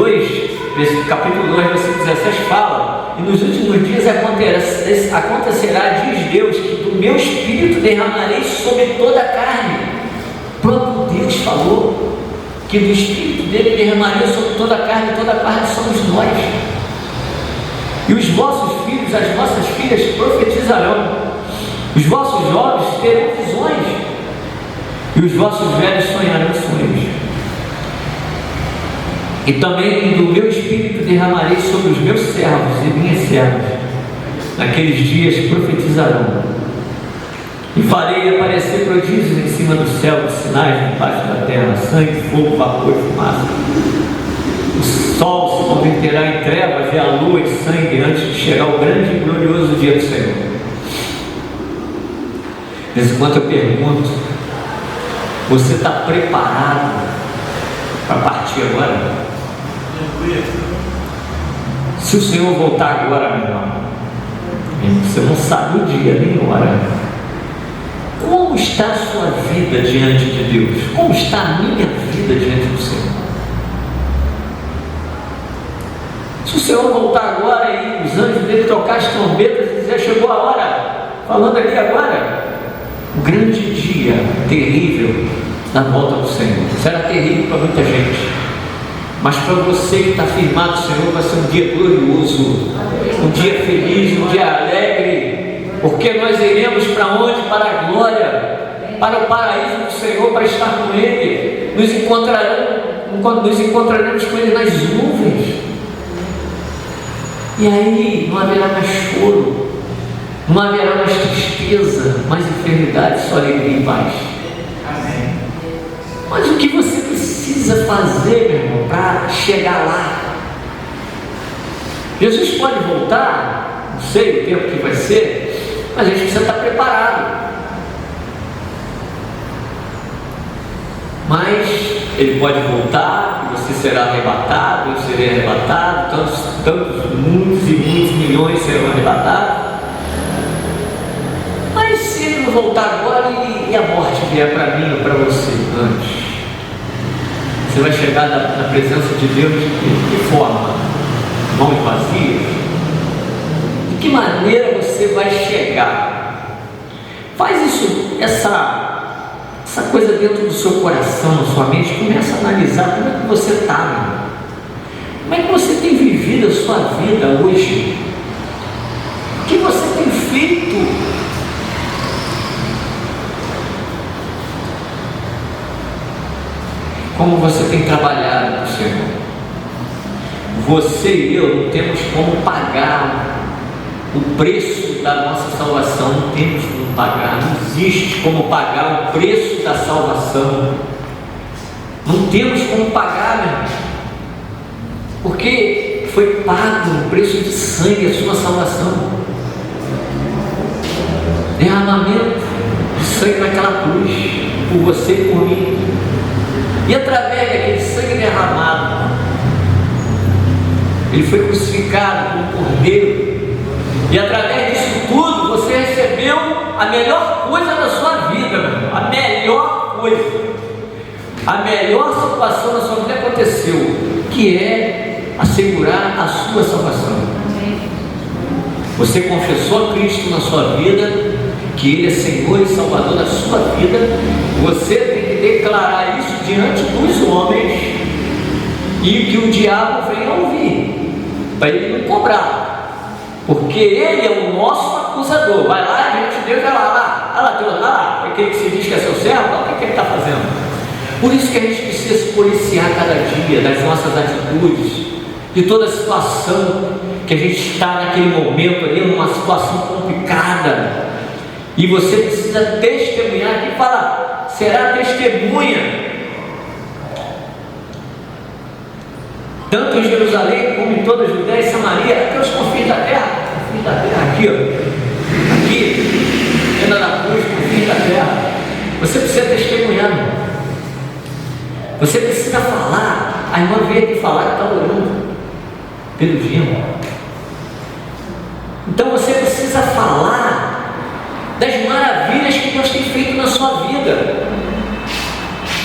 capítulo 2, versículo 16 fala: e nos últimos dias acontecerá, diz Deus, que do meu Espírito derramarei sobre toda a carne. O próprio Deus falou que do Espírito dele derramaria sobre toda a carne somos nós. E os vossos filhos, as vossas filhas profetizarão, os vossos jovens terão visões, e os vossos velhos sonharão sonhos. E também do meu Espírito derramarei sobre os meus servos e minhas servas. Naqueles dias profetizarão. E farei aparecer prodígios em cima do céu, de sinais debaixo da terra, sangue, fogo, vapor e fumaça. O sol se converterá em trevas e a lua em sangue antes de chegar o grande e glorioso dia do Senhor. Nesse ponto eu pergunto: você está preparado para partir agora? Se o Senhor voltar agora, meu irmão, você não sabe o dia nem a hora. Como está a sua vida diante de Deus? Como está a minha vida diante do Senhor? Se o Senhor voltar agora e os anjos dele tocar as trombetas e dizer: chegou a hora, falando aqui agora, um grande dia terrível na volta do Senhor. Será terrível para muita gente, mas para você que está firmado no Senhor, vai ser um dia glorioso, um dia feliz, um dia alegre, porque nós iremos para onde? Para a glória, para o paraíso do Senhor, para estar com Ele. Nos encontraremos com Ele nas nuvens, e aí não haverá mais choro, não haverá mais tristeza, mais enfermidade, só alegria e paz. Amém. Mas o que você precisa fazer, meu irmão, para chegar lá? Jesus pode voltar, não sei o tempo que vai ser, mas a gente precisa estar preparado. Mas Ele pode voltar, e você será arrebatado, eu serei arrebatado, muitos e muitos milhões serão arrebatados. Mas se Ele não voltar agora e a morte vier para mim ou para você antes, você vai chegar na presença de Deus de que forma? Mãos vazias? De que maneira você vai chegar? Faz isso, essa coisa dentro do seu coração, na sua mente. Começa a analisar como é que você está, meu irmão. Como é que você tem vivido a sua vida hoje? O que você tem feito? Como você tem trabalhado para o Senhor? Você e eu não temos como pagar o preço da nossa salvação, não temos como pagar, não existe como pagar o preço da salvação, não temos como pagar, meu irmão, porque foi pago o preço de sangue, a sua salvação, derramamento de sangue naquela cruz, por você e por mim, e através daquele sangue derramado, Ele foi crucificado como cordeiro. E através disso tudo, você recebeu a melhor coisa da sua vida, meu irmão. A melhor coisa. A melhor situação da sua vida aconteceu, que é assegurar a sua salvação. Você confessou a Cristo na sua vida, que Ele é Senhor e Salvador da sua vida. Você tem que declarar isso diante dos homens, e que o diabo venha ouvir, para ele não cobrar. Porque Ele é o nosso acusador. Vai lá diante de Deus, vai lá, aquele que se diz que é seu servo, olha o que ele está fazendo. Por isso que a gente precisa se policiar cada dia das nossas atitudes, de toda a situação que a gente está naquele momento ali, numa situação complicada. E você precisa testemunhar, aqui fala, será testemunha, tanto em Jerusalém como em toda a Judéia e Samaria, até os confins da terra, aqui, ó, aqui, ainda na cruz, confins da terra. Você precisa testemunhar, irmão. Você precisa falar. A irmã veio aqui falar que está orando pelo dia. Então você precisa falar das maravilhas que Deus tem feito na sua vida.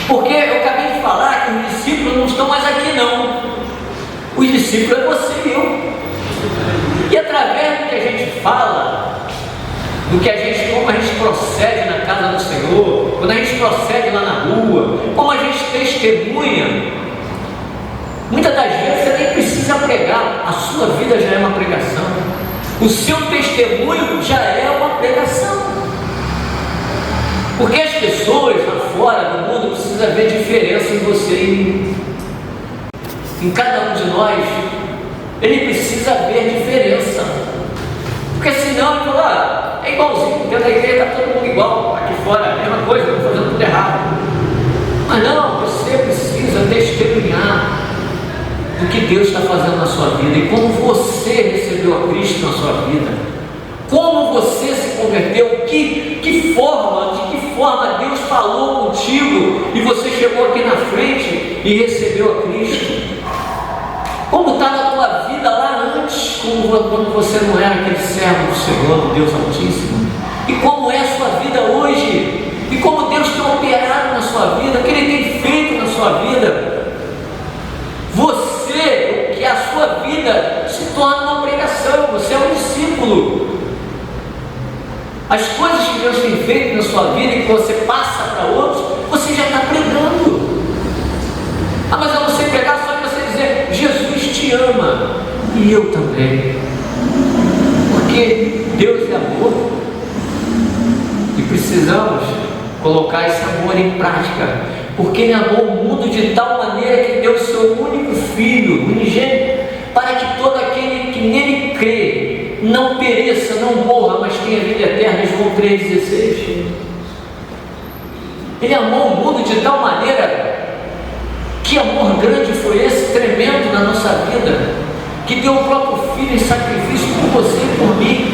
Porque eu acabei de falar que os discípulos não estão mais aqui, não. Os discípulos é você e eu. E através do que a gente fala, como a gente procede na casa do Senhor, quando a gente procede lá na rua, como a gente testemunha, muitas das vezes você nem precisa pregar, a sua vida já é uma pregação, o seu testemunho já é uma pregação, porque as pessoas lá fora do mundo precisam ver diferença em você e em cada um de nós. Ele precisa ver diferença, porque senão ele fala, é igualzinho, dentro da igreja está todo mundo igual, aqui fora é a mesma coisa, estou fazendo tudo errado. Mas não, você precisa testemunhar do que Deus está fazendo na sua vida, e como você recebeu a Cristo na sua vida, como você se converteu, de que forma Deus falou contigo, e você chegou aqui na frente e recebeu a Cristo. Como está na tua vida lá antes, quando você não era aquele servo do Senhor, do Deus Altíssimo, e como é a sua vida hoje, e como Deus tem operado na sua vida, o que Ele tem feito na sua vida. Você, que a sua vida se torna uma pregação, você é um discípulo. As coisas que Deus tem feito na sua vida e que você passa para outros, você já está pregando. Ah, mas eu não sei pregar, só que você dizer, Jesus te ama, e eu também. Porque Deus é amor, e precisamos colocar esse amor em prática, porque Ele amou o mundo de tal maneira que deu o seu único Filho, unigênito, para que todo aquele que nele crê não pereça, não morra, mas tenha vida eterna. João 3,16. Ele amou o mundo de tal maneira, que amor grande foi esse, tremendo na nossa vida, que deu o próprio Filho em sacrifício por você e por mim.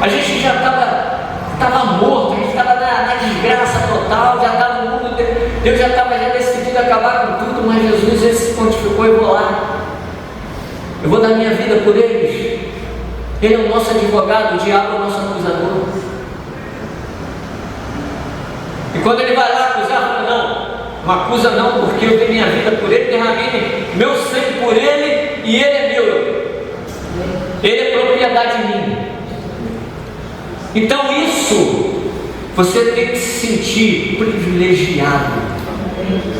A gente já estava morto, a gente estava na desgraça total, já estava no mundo, Deus já estava decidido a acabar com tudo, mas Jesus, ele se prontificou: eu vou lá, eu vou dar minha vida por eles. Ele é o nosso advogado, o diabo é o nosso acusador. E quando ele vai lá acusar, fala: não acusa não, porque eu dei minha vida por ele, derramei meu sangue por ele, e ele é meu, ele é propriedade minha. Então isso, você tem que se sentir privilegiado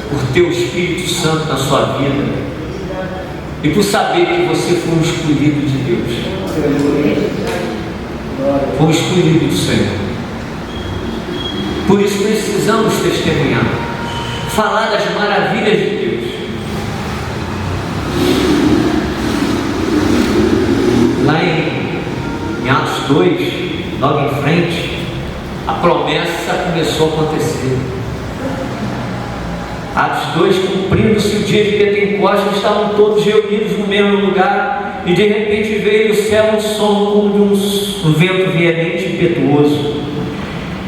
por ter o Espírito Santo na sua vida e por saber que você foi um escolhido de Deus, foi um escolhido do Senhor. Por isso precisamos testemunhar, falar das maravilhas de Deus. Lá em Atos 2, logo em frente, a promessa começou a acontecer. Atos 2, cumprindo-se o dia de Pentecostes, estavam todos reunidos no mesmo lugar, e de repente veio do céu um som como de um vento veemente e impetuoso,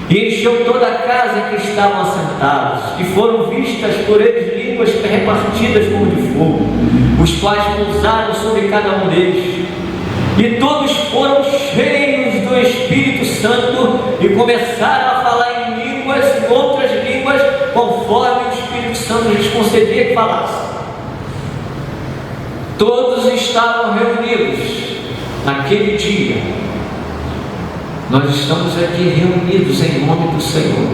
e encheu toda a casa em que estavam assentados, e foram vistas por eles línguas repartidas como de fogo, os quais pousaram sobre cada um deles. E todos foram cheios do Espírito Santo e começaram a falar em línguas, em outras línguas, conforme o Espírito Santo lhes concedia que falassem. Todos estavam reunidos naquele dia. Nós estamos aqui reunidos em nome do Senhor.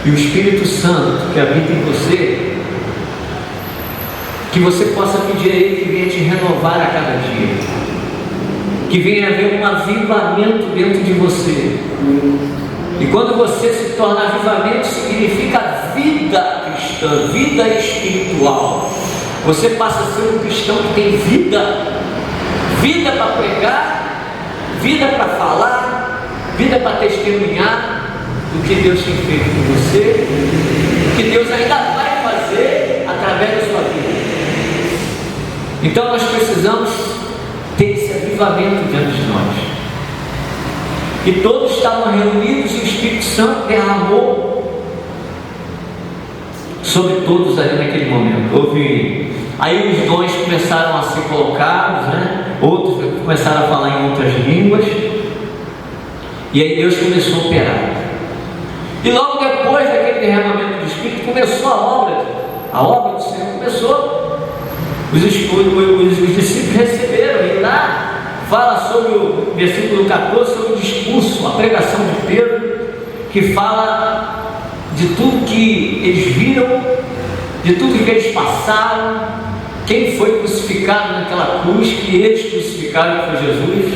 E o Espírito Santo que habita em você, que você possa pedir a Ele que venha te renovar a cada dia, que venha haver um avivamento dentro de você. E quando você se torna avivamento, significa vida cristã, vida espiritual. Você passa a ser um cristão que tem vida, vida para pregar, vida para falar, vida para testemunhar do que Deus tem feito com você, do que Deus ainda vai fazer através da sua vida. Então nós precisamos ter esse avivamento dentro de nós. E todos estavam reunidos e o Espírito Santo derramou sobre todos ali naquele momento. Aí os dons começaram a ser colocados, né? Outros começaram a falar em outras línguas, e aí Deus começou a operar. E logo depois daquele derramamento do Espírito começou a obra do Senhor começou. Os discípulos receberam, e lá fala sobre o versículo 14, sobre o discurso, a pregação de Pedro, que fala de tudo que eles viram, de tudo que eles passaram, quem foi crucificado naquela cruz, que eles crucificaram, que foi Jesus,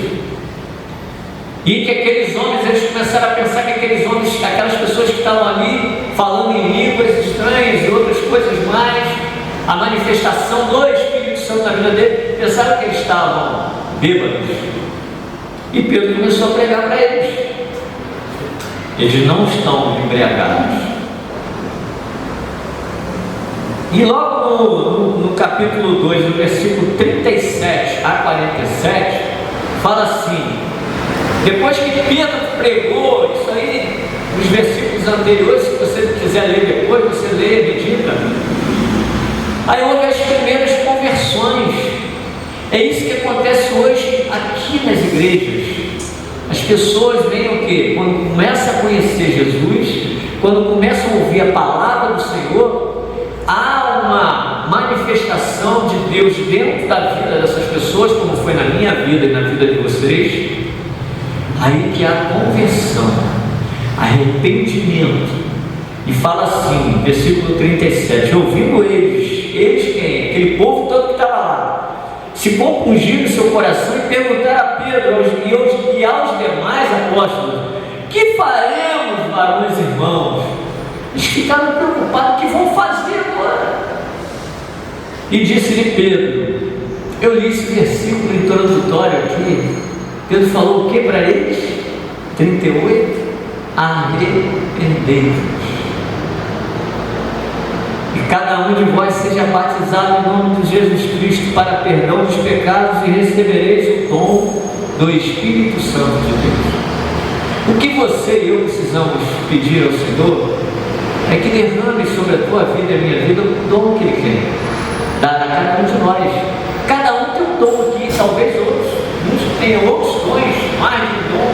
e que aqueles homens, eles começaram a pensar que aqueles homens, aquelas pessoas que estavam ali, falando em línguas estranhas e outras coisas mais, a manifestação do Espírito Santo na vida dele, pensaram que eles estavam bêbados. E Pedro começou a pregar para eles: eles não estão embriagados. E logo no capítulo 2, no versículo 37 a 47, fala assim: depois que Pedro pregou, isso aí, nos versículos anteriores, se você quiser ler depois, você lê e medita. Aí houve as primeiras conversões. É isso que acontece hoje aqui nas igrejas. As pessoas veem o quê? Quando começam a conhecer Jesus, quando começam a ouvir a palavra do Senhor, há uma manifestação de Deus dentro da vida dessas pessoas, como foi na minha vida e na vida de vocês, aí que há conversão, arrependimento. E fala assim, versículo 37, ouvindo eles quem? Aquele povo todo que estava lá, se compungir o seu coração e perguntar a Pedro e aos demais apóstolos: que faremos, varões e irmãos? Eles ficaram preocupados: o que vão fazer agora? E disse-lhe Pedro, eu li esse versículo introdutório aqui, Pedro falou o que para eles? 38, arrependei-vos. E cada um de vós seja batizado em nome de Jesus Cristo para perdão dos pecados e recebereis o dom do Espírito Santo de Deus. O que você e eu precisamos pedir ao Senhor é que derrame sobre a tua vida e a minha vida o dom que Ele quer dar a cada um de nós. Cada um tem um dom aqui, talvez outros, muitos tenham outros dons, mais de um dom,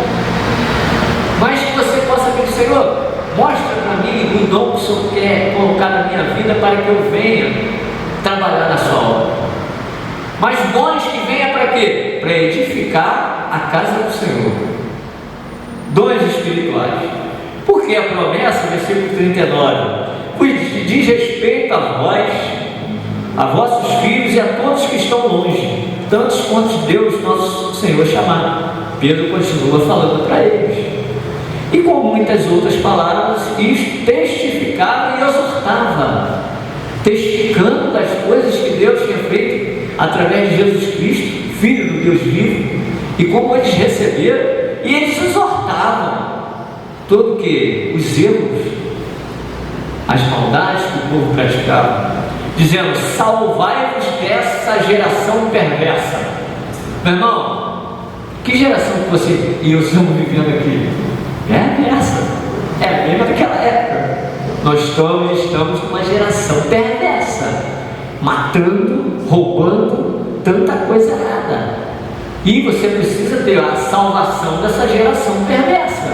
mas que você possa pedir: Senhor, mostra para mim o dom que o Senhor quer colocar na minha vida para que eu venha trabalhar na sua obra. Mas dons que venham para quê? Para edificar a casa do Senhor. Dons espirituais. Porque a promessa, versículo 39, pois diz respeito a vós, a vossos filhos e a todos que estão longe, tantos quantos Deus nosso Senhor chamar. Pedro continua falando para eles. E com muitas outras palavras, isto testificava e exortava, testificando das coisas que Deus tinha feito através de Jesus Cristo, Filho do Deus vivo, e como eles receberam, e eles exortavam todo o que? Os erros, as maldades que o povo praticava, dizendo: salvai-vos dessa geração perversa. Meu irmão, que geração que você e eu estamos vivendo aqui? Perversa, é a mesma daquela época. Nós estamos numa geração perversa, matando, roubando, tanta coisa errada. E você precisa ter a salvação dessa geração perversa.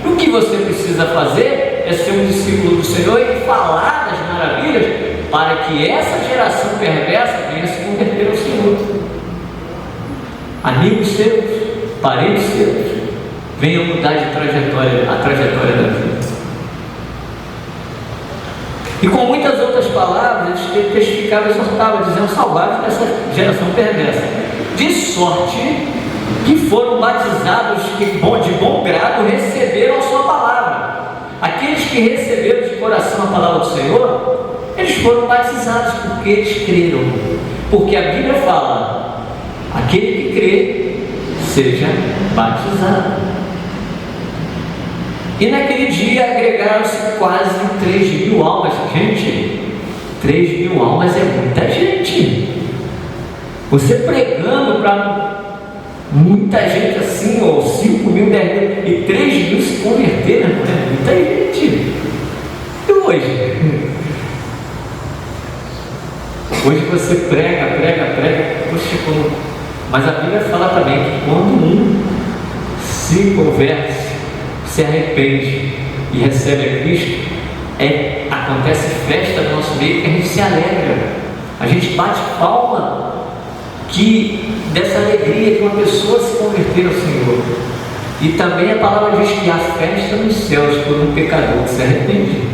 O que você precisa fazer é ser um discípulo do Senhor e falar das maravilhas para que essa geração perversa venha se converter ao Senhor. Amigos seus, parentes seus, venham mudar de trajetória, a trajetória da vida. E com muitas outras palavras, ele testificava e exortava, dizendo: salvai-vos dessa geração perversa, de sorte que foram batizados, que de bom grado receberam a sua palavra. Aqueles que receberam de coração a palavra do Senhor, eles foram batizados porque eles creram. Porque a Bíblia fala: aquele que crê, seja batizado. E naquele dia agregaram-se quase 3.000 almas. Gente, 3.000 almas é muita gente. Você pregando para muita gente assim, ou 5.000, 10.000, e 3.000 se converteram, é muita gente. E hoje? Hoje você prega, puxa, mas a Bíblia fala também que quando um se converte, se arrepende e recebe a Cristo, acontece festa no nosso meio, que a gente se alegra, a gente bate palma dessa alegria de uma pessoa se converter ao Senhor. E também a palavra diz que há festa nos céus por um pecador que se arrepende.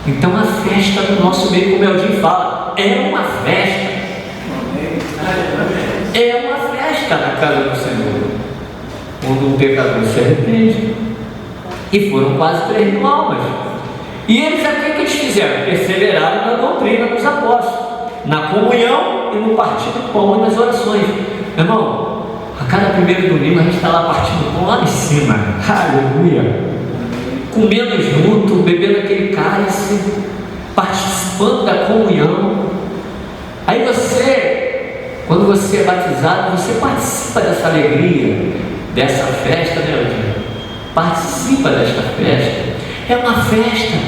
Então a festa no nosso meio, como Eldin fala, é uma festa. É uma festa na casa do Senhor, quando um pecador se arrepende. E foram quase 3.000 almas. E eles, o que eles fizeram? Perseveraram na doutrina dos apóstolos, na comunhão e no partir do pão e nas orações. Meu irmão, a cada primeiro domingo a gente está lá partindo pão lá em cima, aleluia, comendo junto, bebendo aquele cálice, participando da comunhão. Aí você, quando você é batizado, você participa dessa alegria, dessa festa, né, Eldinho? Participa desta festa. É uma festa.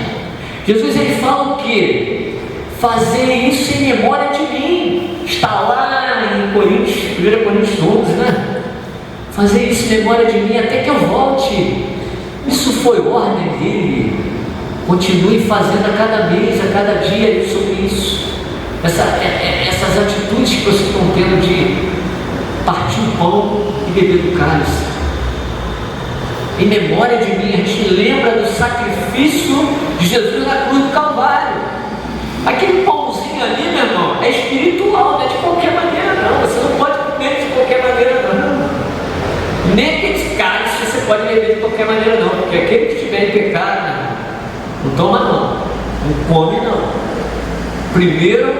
Jesus, ele fala o quê? Fazer isso em memória de mim. Está lá em 1 Coríntios 11, né? Fazer isso em memória de mim até que eu volte. Isso foi ordem dele. Continue fazendo a cada mês, a cada dia sobre isso. Essas atitudes que vocês estão tendo partir o pão e beber do cálice. Em memória de mim, a gente lembra do sacrifício de Jesus na cruz do Calvário. Aquele pãozinho ali, meu irmão, é espiritual, não é de qualquer maneira não. Você não pode comer de qualquer maneira não. Nem aquele cálice você pode beber de qualquer maneira não, porque aquele que estiver em pecado, não toma não, não come não. Primeiro,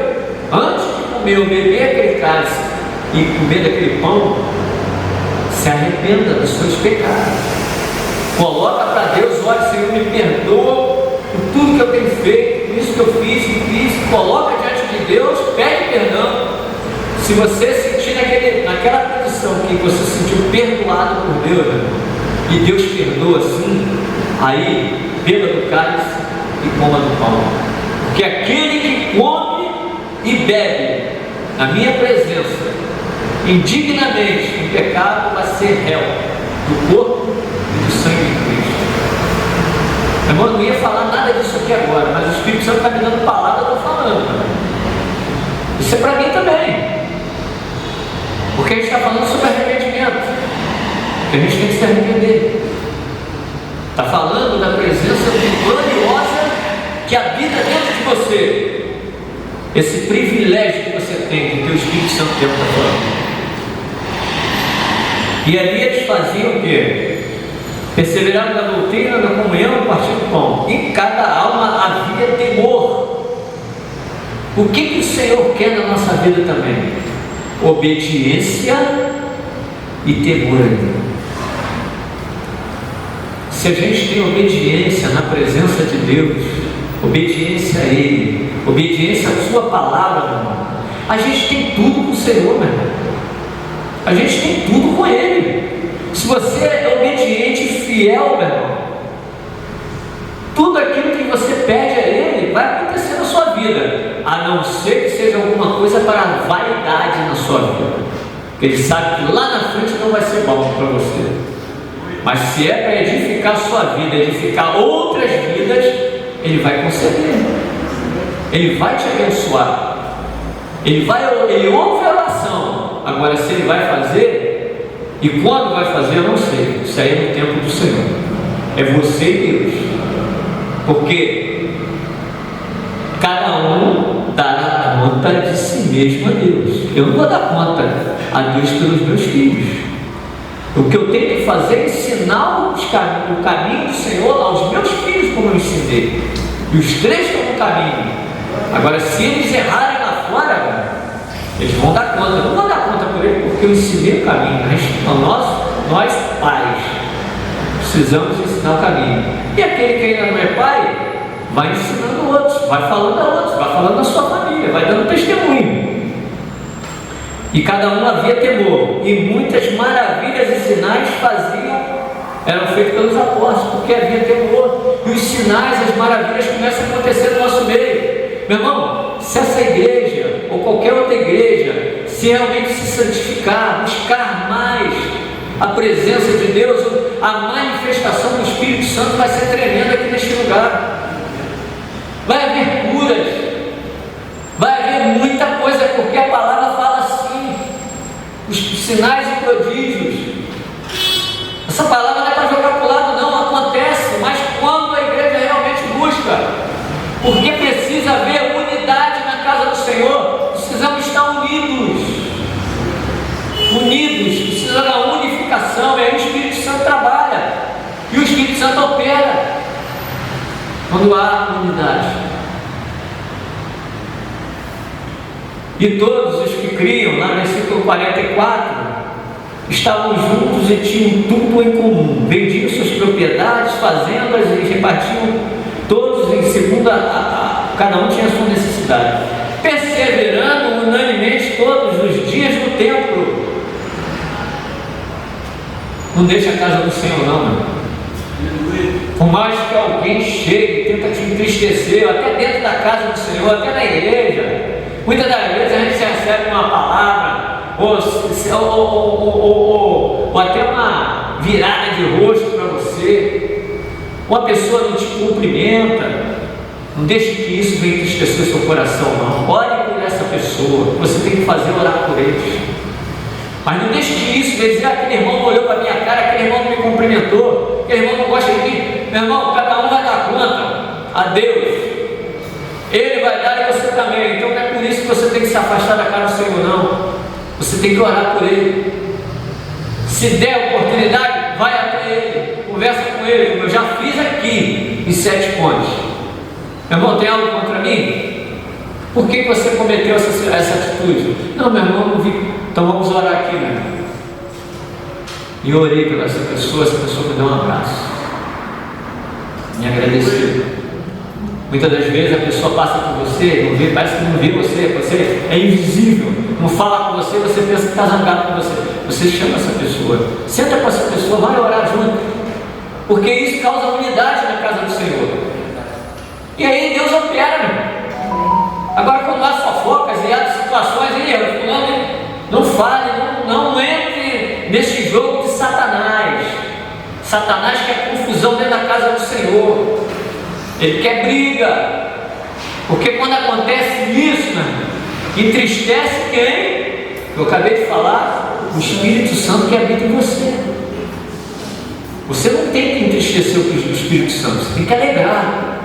antes de comer ou beber aquele cálice e comer daquele pão, se arrependa dos seus pecados. Coloca para Deus, olha, Senhor, me perdoa por tudo que eu tenho feito, por isso que eu fiz, coloca diante de Deus, pede perdão. Se você sentir naquela condição que você se sentiu perdoado por Deus, e Deus perdoa sim, aí beba do cálice e coma do pão. Porque aquele que come e bebe na minha presença, indignamente, em pecado, vai ser réu do corpo e do sangue de Cristo. Irmão, eu não ia falar nada disso aqui agora, mas o Espírito Santo está me dando palavra, eu estou falando. Isso é para mim também. Porque a gente está falando sobre arrependimento, que a gente tem que se arrepender. Está falando da presença gloriosa que habita dentro de você. Esse privilégio que você tem de ter o Espírito Santo dentro da sua vida. E ali eles faziam o quê? Perseveravam na doutrina, na comunhão, no partir do pão. Em cada alma havia temor. O que o Senhor quer na nossa vida também? Obediência e temor a Ele. Se a gente tem obediência na presença de Deus, obediência a Ele, obediência à Sua palavra, meu irmão, a gente tem tudo com o Senhor, meu irmão. A gente tem tudo com Ele. Se você é obediente e fiel, meu irmão, tudo aquilo que você pede a Ele vai acontecer na sua vida, a não ser que seja alguma coisa para a vaidade na sua vida, porque Ele sabe que lá na frente não vai ser bom para você. Mas se é para edificar a sua vida, edificar outras vidas, Ele vai conceder, Ele vai te abençoar, Ele ouve a oração. Agora, se Ele vai fazer e quando vai fazer, eu não sei. Isso aí é no tempo do Senhor, é você e Deus, porque cada um dará conta de si mesmo a Deus. Eu não vou dar conta a Deus pelos meus filhos. O que eu tenho que fazer é ensinar o caminho do Senhor aos meus filhos, como eu ensinei. E os três estão no caminho. Agora, se eles errarem lá fora, eles vão dar conta. Eu não vou dar conta por eles, porque eu ensinei o caminho. Então, nós pais, precisamos ensinar o caminho. E aquele que ainda não é pai, vai ensinando outros, vai falando a outros, vai falando da sua família, vai dando testemunho. E cada um havia temor, e muitas maravilhas e sinais eram feitos pelos apóstolos, porque havia temor. E os sinais, as maravilhas começam a acontecer no nosso meio. Meu irmão, se essa igreja, ou qualquer outra igreja, se realmente se santificar, buscar mais a presença de Deus, a manifestação do Espírito Santo vai ser tremenda aqui neste lugar. Vai haver curas, vai haver muita coisa, porque a palavra fala assim, os sinais e prodígios. Essa palavra não é para jogar para o lado, não, acontece, mas quando a igreja realmente busca, porque precisa haver unidade na casa do Senhor, precisamos estar unidos, precisa da unificação, e aí o Espírito Santo trabalha, e o Espírito Santo opera, quando há unidade. E todos os que criam, lá no versículo 44, estavam juntos e tinham tudo em comum, vendiam suas propriedades, fazendas e repartiam todos em segundo cada um tinha a sua necessidade, perseverando unanimemente todos os dias no templo. Não deixa a casa do Senhor não, meu. Por mais que alguém chegue e tenta te entristecer, até dentro da casa do Senhor, até na igreja, muitas das vezes a gente recebe uma palavra, ou até uma virada de rosto para você, uma pessoa não te cumprimenta, não deixe que isso venha entristecer o seu coração, não. Ore por essa pessoa, você tem que fazer orar por eles. Mas não deixe de isso, de dizer, aquele irmão não olhou para a minha cara, aquele irmão não me cumprimentou, aquele irmão não gosta de mim. Meu irmão, cada um vai dar conta a Deus. Ele vai dar e você também. Então não é por isso que você tem que se afastar da cara do Senhor, não. Você tem que orar por Ele. Se der oportunidade, vai até Ele, conversa com Ele, como eu já fiz aqui em 7 Pontes. Meu irmão, tem algo contra mim? Por que você cometeu essa atitude? Não, meu irmão, não vi. Então vamos orar aqui, né? E eu orei pela essa pessoa me deu um abraço, me agradeceu. Muitas das vezes a pessoa passa por você, não vê, parece que não vê você é invisível, não fala com você, você pensa que está zangado com você. Você chama essa pessoa, senta com essa pessoa, vai orar junto, porque isso causa unidade na casa do Senhor. E aí Deus opera, né? Agora, quando há fofocas e há situações, não fale, não entre nesse jogo de Satanás. Satanás quer confusão dentro da casa do Senhor. Ele quer briga. Porque quando acontece isso, né, entristece quem? Eu acabei de falar, o Espírito Santo que habita em você. Você não tem que entristecer o Espírito Santo, você tem que alegrar.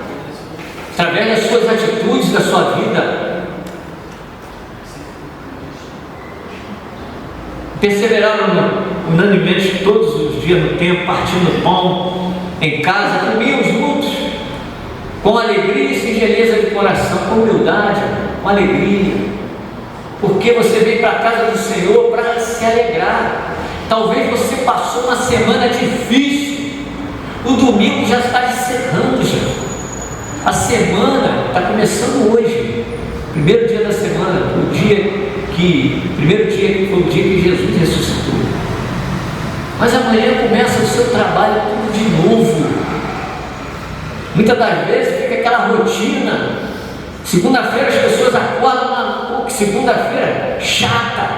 Através das suas atitudes, da sua vida. Perseveraram unanimemente todos os dias no tempo, partindo pão em casa, comiam juntos, com alegria e singeleza de coração, com humildade, com alegria. Porque você veio para a casa do Senhor para se alegrar. Talvez você passou uma semana difícil, o domingo já está encerrando já. A semana está começando hoje, primeiro dia da semana, primeiro dia que foi o dia que Jesus ressuscitou. Mas amanhã começa o seu trabalho tudo de novo. Muitas das vezes fica aquela rotina. Segunda-feira as pessoas acordam segunda-feira chata,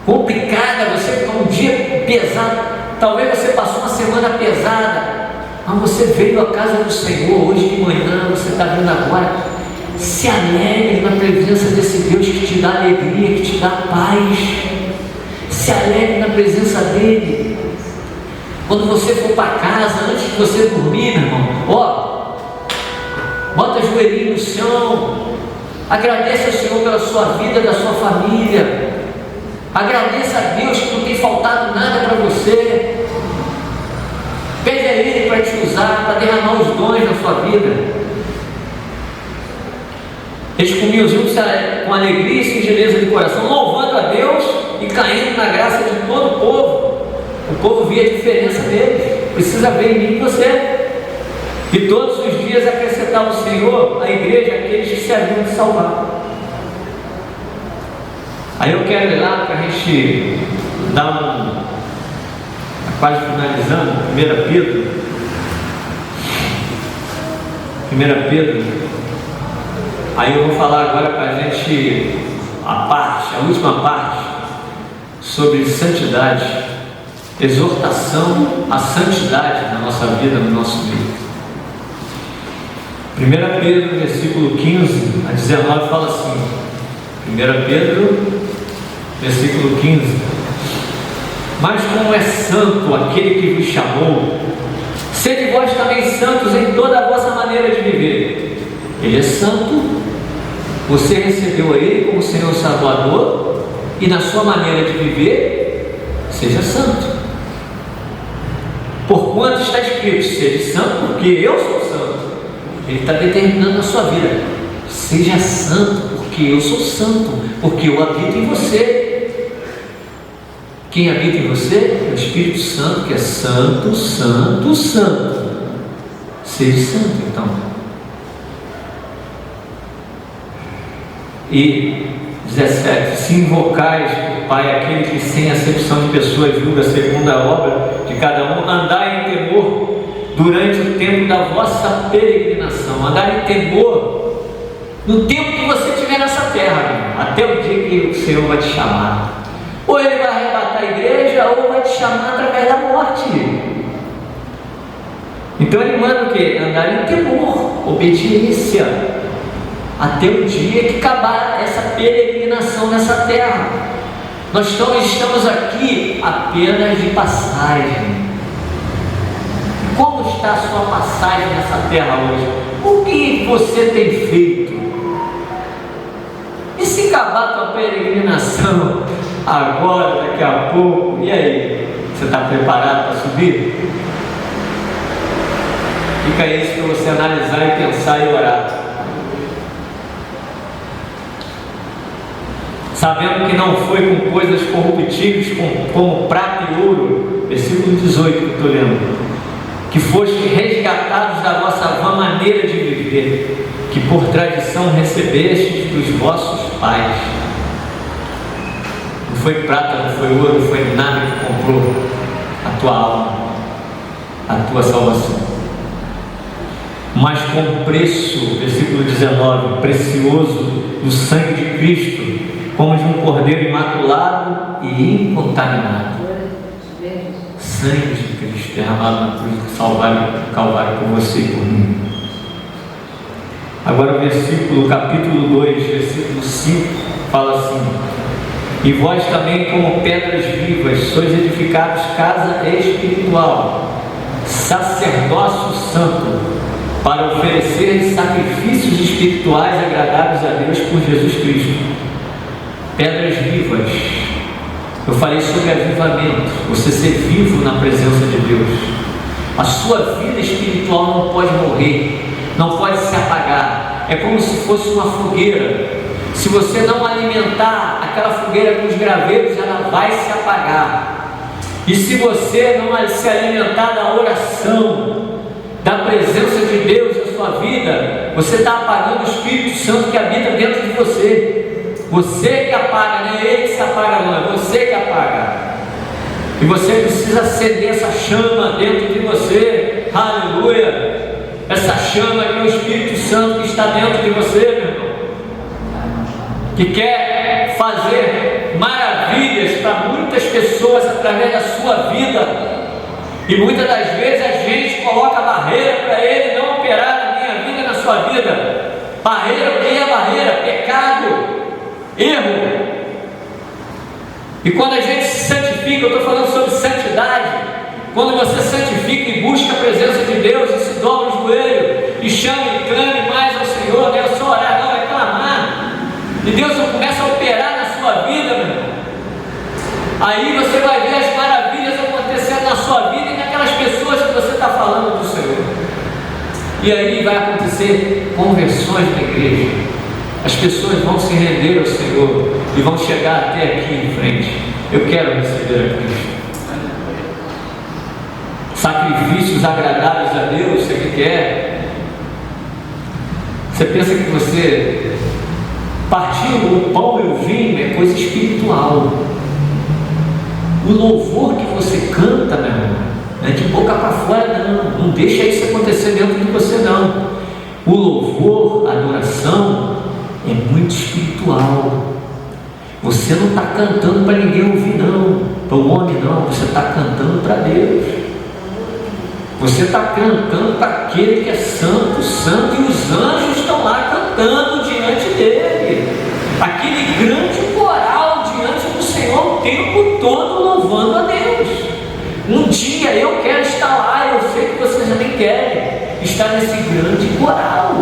complicada, você fica um dia pesado. Talvez você passou uma semana pesada. Mas você veio à casa do Senhor hoje de manhã, você está vindo agora. Se alegre na presença desse Deus que te dá alegria, que te dá paz. Se alegre na presença dEle. Quando você for para casa, antes de você dormir, meu irmão, bota o joelhinho no chão, agradeça ao Senhor pela sua vida, da sua família. Agradeça a Deus que não tem faltado nada para você. Pede a Ele para te usar, para derramar os dons na sua vida. Eles comiam juntos com alegria e singeleza de coração, louvando a Deus e caindo na graça de todo o povo. O povo via a diferença deles. Precisa ver em mim e você. E todos os dias acrescentava o Senhor à igreja aqueles que se haviam de salvar. Aí eu quero ir lá para a gente dar quase finalizando, 1 Pedro, aí eu vou falar agora para a gente a última parte, sobre santidade, exortação à santidade na nossa vida, no nosso meio. 1 Pedro, versículo 15 a 19, fala assim, 1 Pedro, versículo 15, mas como é santo aquele que vos chamou, sede vós também santos em toda a vossa maneira de viver. Ele é santo, você recebeu a Ele como Senhor Salvador, e na sua maneira de viver, seja santo. Porquanto está escrito, seja santo, porque eu sou santo. Ele está determinando a sua vida, seja santo, porque eu sou santo, porque eu habito em você. Quem habita em você é o Espírito Santo, que é santo, santo, santo. Seja santo, então. E 17, se invocais o Pai, aquele que sem acepção de pessoas julga segundo a obra de cada um, andai em temor durante o tempo da vossa peregrinação. Andai em temor no tempo que você estiver nessa terra, até o dia que o Senhor vai te chamar. Ou Ele vai arrebatar a igreja, ou vai te chamar através da morte. Então Ele manda o quê? Andar em temor, obediência, até o dia que acabar essa peregrinação nessa terra. Nós estamos aqui apenas de passagem. Como está a sua passagem nessa terra hoje? O que você tem feito? E se acabar a tua peregrinação agora, daqui a pouco, e aí? Você está preparado para subir? Fica isso para você analisar e pensar e orar. Sabendo que não foi com coisas corruptíveis como prata e ouro, versículo 18 que eu estou lendo, que foste resgatados da vossa vã maneira de viver, que por tradição recebestes dos vossos pais. Não foi prata, não foi ouro, não foi nada que comprou a tua alma, a tua salvação, mas com preço, versículo 19, precioso do sangue de Cristo, como de um cordeiro imaculado e incontaminado. Sangue de Cristo derramado na cruz do Calvário por você e por mim. Agora o capítulo 2, versículo 5, fala assim: e vós também, como pedras vivas, sois edificados casa espiritual, sacerdócio santo, para oferecer sacrifícios espirituais agradáveis a Deus por Jesus Cristo. Pedras vivas. Eu falei sobre avivamento, você ser vivo na presença de Deus. A sua vida espiritual não pode morrer, não pode se apagar. É como se fosse uma fogueira. Se você não alimentar aquela fogueira com os gravetos, ela vai se apagar. E se você não se alimentar da oração, da presença de Deus na sua vida, você está apagando o Espírito Santo que habita dentro de você. Você que apaga, não é ele que se apaga, não, é você que apaga. E você precisa acender essa chama dentro de você, aleluia. Essa chama que é o Espírito Santo que está dentro de você, meu irmão, que quer fazer maravilhas para muitas pessoas através da sua vida. E muitas das vezes a gente coloca barreira para ele não operar na minha vida, na sua vida. Barreira, o que é barreira? Pecado, erro. E quando a gente se santifica, eu estou falando sobre santidade, quando você santifica e busca a presença de Deus e se dobra o joelho e chama e clame mais ao Senhor, não é só orar, não, é clamar, e Deus começa a operar na sua vida, meu irmão. Aí você vai ver as maravilhas acontecendo na sua vida e naquelas pessoas que você está falando do Senhor. E aí vai acontecer conversões na igreja. As pessoas vão se render ao Senhor e vão chegar até aqui em frente. Eu quero receber a Cristo. Sacrifícios agradáveis a Deus, você que quer? Você pensa que você partir o pão e o vinho é coisa espiritual. O louvor que você canta, meu irmão, não é de boca para fora, não. Não deixa isso acontecer dentro de você, não. O louvor, a adoração, é muito espiritual. Você não está cantando para ninguém ouvir, não, para o homem, não. Você está cantando para Deus. Você está cantando para aquele que é santo, santo, e os anjos estão lá cantando diante dele. Aquele grande coral diante do Senhor o tempo todo louvando a Deus. Um dia eu quero estar lá, eu sei que vocês também querem estar nesse grande coral,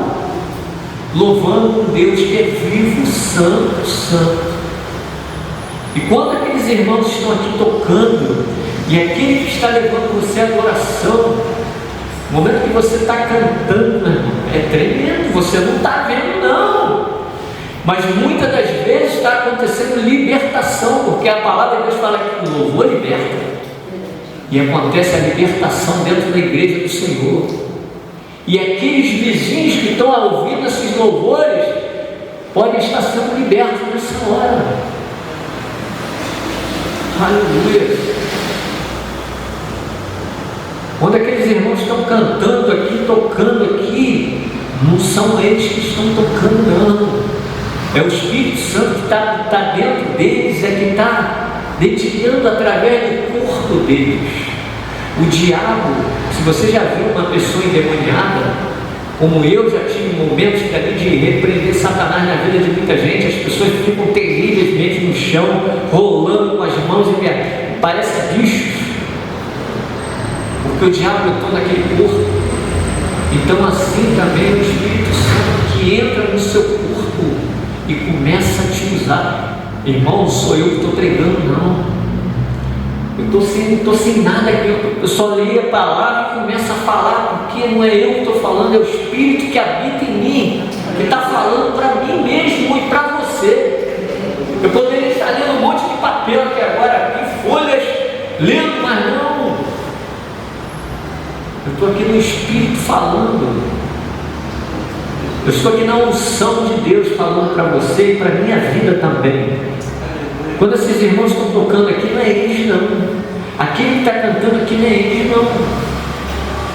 louvando um Deus que é vivo, santo, santo. E quando aqueles irmãos estão aqui tocando, e aquele que está levando você à adoração, o momento que você está cantando, meu irmão, é tremendo, você não está vendo, não. Mas muitas das vezes está acontecendo libertação, porque a palavra de Deus fala que o louvor liberta. E acontece a libertação dentro da igreja do Senhor. E aqueles vizinhos que estão ouvindo esses louvores podem estar sendo libertos nessa hora. Aleluia. Quando aqueles irmãos estão cantando aqui, tocando aqui, não são eles que estão tocando, não. É o Espírito Santo que está dentro deles, é que está dedilhando através do corpo deles. O diabo, se você já viu uma pessoa endemoniada, Como eu já tive momentos ali de repreender Satanás na vida de muita gente, as pessoas ficam terrivelmente no chão, rolando com as mãos e parece bichos, porque o diabo entrou naquele corpo. Então assim também é o Espírito Santo que entra no seu corpo e começa a te usar. Irmão, não sou eu que estou pregando, não. Eu estou sem nada aqui, eu só leio a palavra e começo a falar, porque não é eu que estou falando, é o Espírito que habita em mim, que está falando para mim mesmo e para você. Eu poderia estar lendo um monte de papel aqui agora, aqui, folhas, lendo, mas não. Eu estou aqui no Espírito falando. Eu estou aqui na unção de Deus falando para você e para a minha vida também. Quando esses irmãos estão tocando aqui, não é eles não. Aquele que está cantando aqui não é eles não.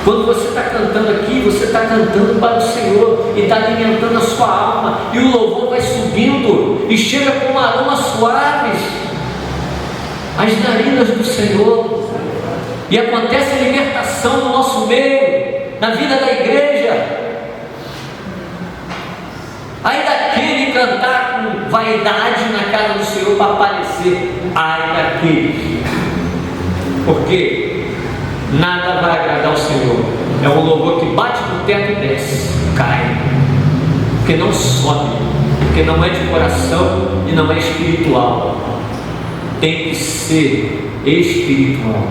Quando você está cantando aqui, você está cantando para o Senhor e está alimentando a sua alma, e o louvor vai subindo e chega com aromas suaves às narinas do Senhor, e acontece a libertação no nosso meio, na vida da igreja. Ai daquele cantar com vaidade na casa do Senhor para aparecer. Ai daquele. Porque nada vai agradar o Senhor. É um louvor que bate no teto e desce, cai. Porque não sobe. Porque não é de coração e não é espiritual. Tem que ser espiritual.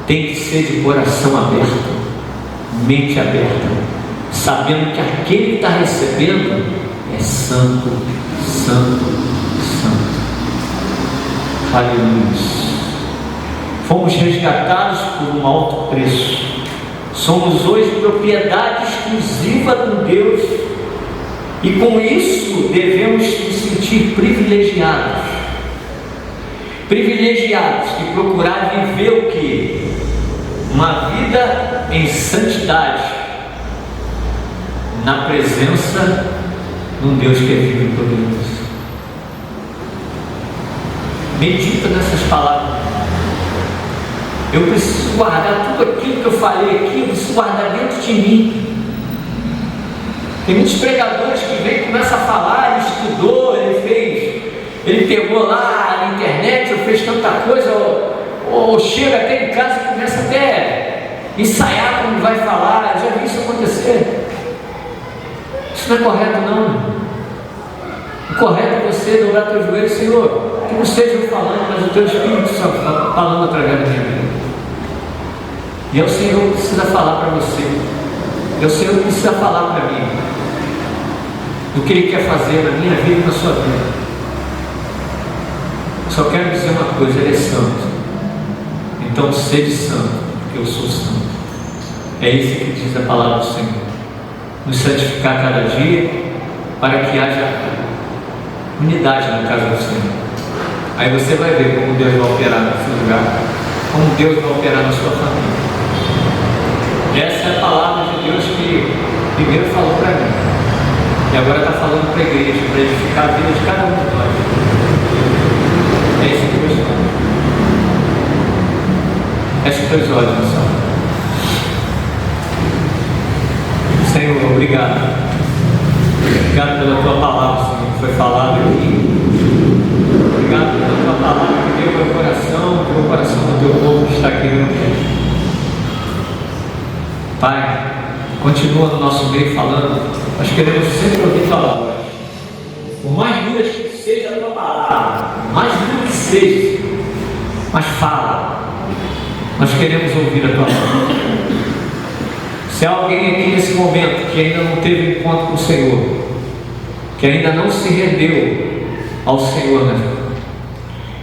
Tem que ser de coração aberto, mente aberta, sabendo que aquele que está recebendo é santo, santo, santo. Aleluia. Fomos resgatados por um alto preço. Somos hoje propriedade exclusiva de Deus, e com isso devemos nos sentir privilegiados. Privilegiados de procurar viver o quê? Uma vida em santidade, na presença de um Deus que é vivo e poderoso. Medita nessas palavras. Eu preciso guardar tudo aquilo que eu falei aqui, eu preciso guardar dentro de mim. Tem muitos pregadores que vêm e começam a falar, ele estudou, ele pegou lá na internet, ou fez tanta coisa, ou chega até em casa e começa até a ensaiar como vai falar. Eu já vi isso acontecer. Isso não é correto, não. O correto é você dobrar teu joelho, Senhor, que não seja eu falando, mas o teu Espírito Santo falando através da minha vida. E é o Senhor que precisa falar para você. É o Senhor que precisa falar para mim do que Ele quer fazer na minha vida e na sua vida. Só quero dizer uma coisa: Ele é santo. Então sede santo, porque eu sou santo. É isso que diz a palavra do Senhor. Nos santificar cada dia, para que haja unidade na casa do Senhor. Aí você vai ver como Deus vai operar nesse lugar, como Deus vai operar na sua família. Essa é a palavra de Deus que primeiro falou para mim, e agora está falando para a igreja, para edificar a vida de cada um de nós. É isso que Deus fala. Feche os teus olhos, Senhor. Senhor, obrigado. Obrigado pela tua palavra, Senhor, que foi falada aqui. Obrigado pela tua palavra que deu meu coração, que o coração do teu povo que está aqui reunido. Pai, continua no nosso meio falando. Nós queremos sempre ouvir tua palavra. Por mais duras que seja a tua palavra, mais dura que seja, mas fala. Nós queremos ouvir a tua palavra. Se há alguém aqui nesse momento que ainda não teve encontro com o Senhor, que ainda não se rendeu ao Senhor, né?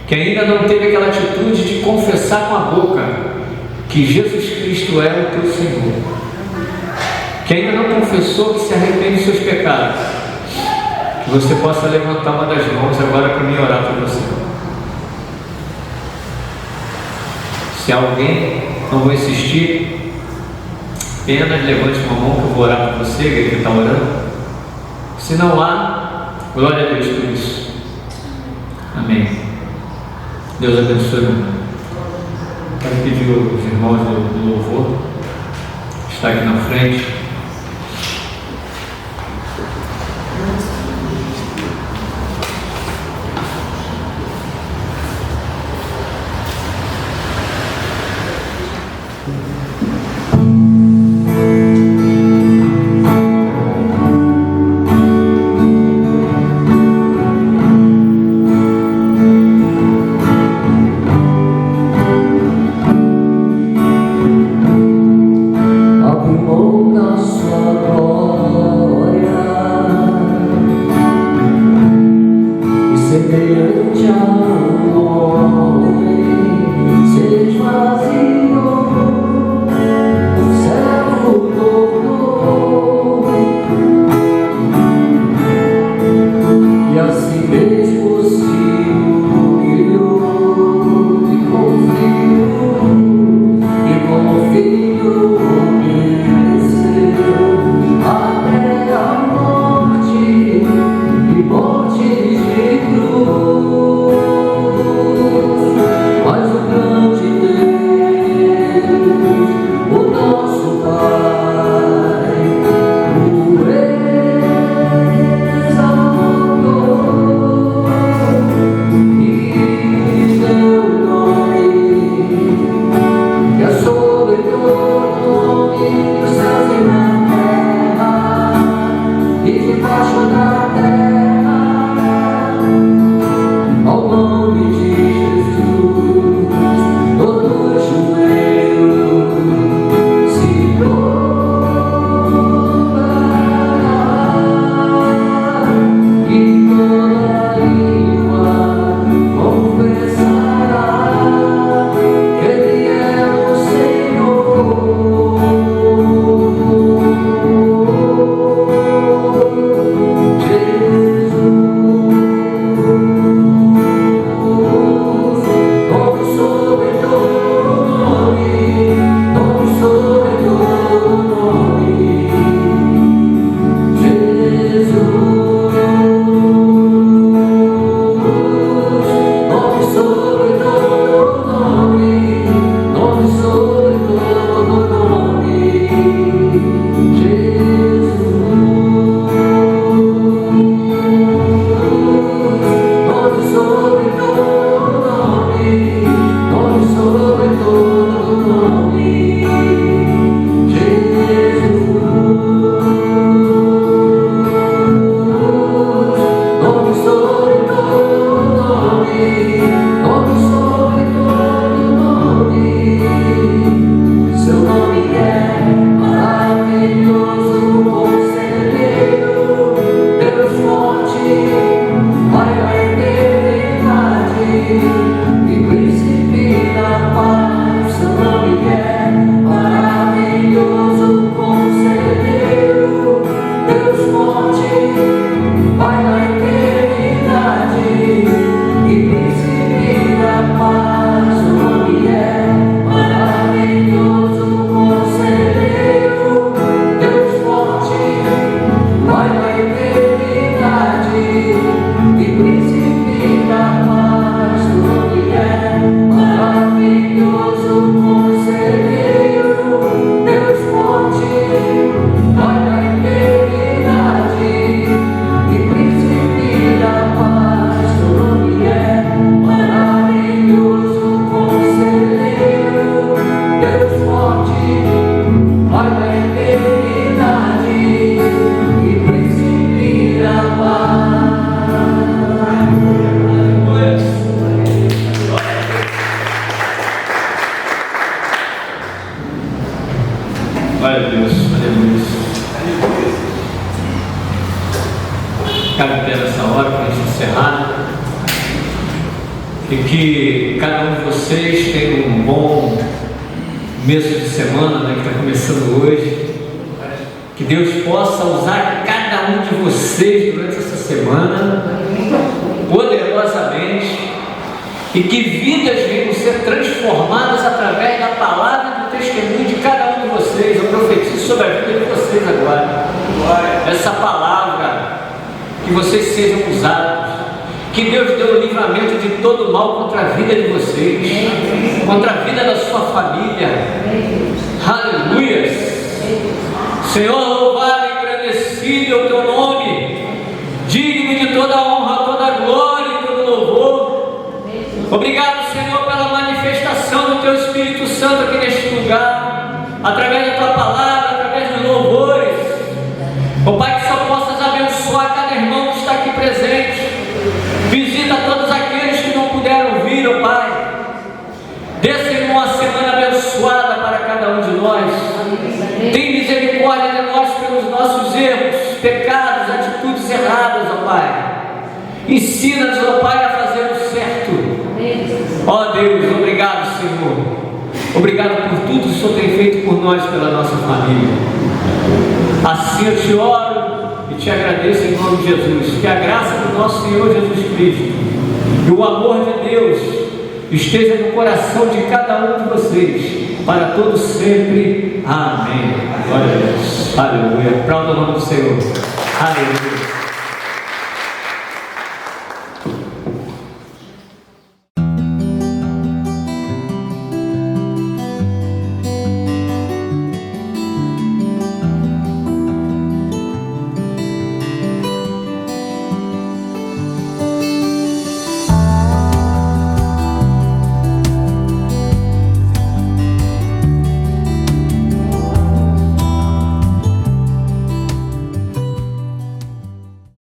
Que ainda não teve aquela atitude de confessar com a boca que Jesus Cristo é o teu Senhor, que ainda não confessou, que se arrepende dos seus pecados, que você possa levantar uma das mãos agora para mim orar por você. Se há alguém, não vou insistir, apenas levante uma mão que eu vou orar por você, que está orando. Se não há, glória a Deus por isso. Amém. Deus abençoe. Quero pedir aos irmãos do louvor que está aqui na frente Glória a Deus, aleluia. Cabe pé nessa hora para a gente encerrar. E que cada um de vocês tenha um bom começo de semana, né, que está começando hoje. Que Deus possa usar cada um de vocês durante essa semana poderosamente, e que vidas venham ser transformadas através da palavra e do testemunho de cada um de vocês. Eu profetizo sobre a vida de vocês agora. Essa palavra, que vocês sejam usados, que Deus dê o livramento de todo mal contra a vida de vocês, contra a vida da sua família. Aleluia. Senhor, louvado e engrandecido é o teu nome, digno de toda honra, toda glória e todo louvor. Obrigado, Senhor, pela manifestação do teu Espírito Santo aqui neste lugar, através da tua palavra, através dos louvores. Ó Pai, que só possas abençoar cada irmão que está aqui presente. Visita todos aqueles que não puderam vir, ó Pai. Dê, Senhor, uma semana abençoada para cada um de nós. Tem misericórdia de nós pelos nossos erros, pecados, atitudes erradas, ó Pai. Ensina-nos, ó Pai, a fazer o certo. Ó Deus, obrigado, Senhor. Obrigado por tudo que o Senhor tem feito por nós, pela nossa família. Assim eu te oro e te agradeço em nome de Jesus. Que a graça do nosso Senhor Jesus Cristo e o amor de Deus esteja no coração de cada um de vocês, para todos sempre. Amém. Glória a Deus. Aleluia. Aplauda o nome do Senhor. Aleluia.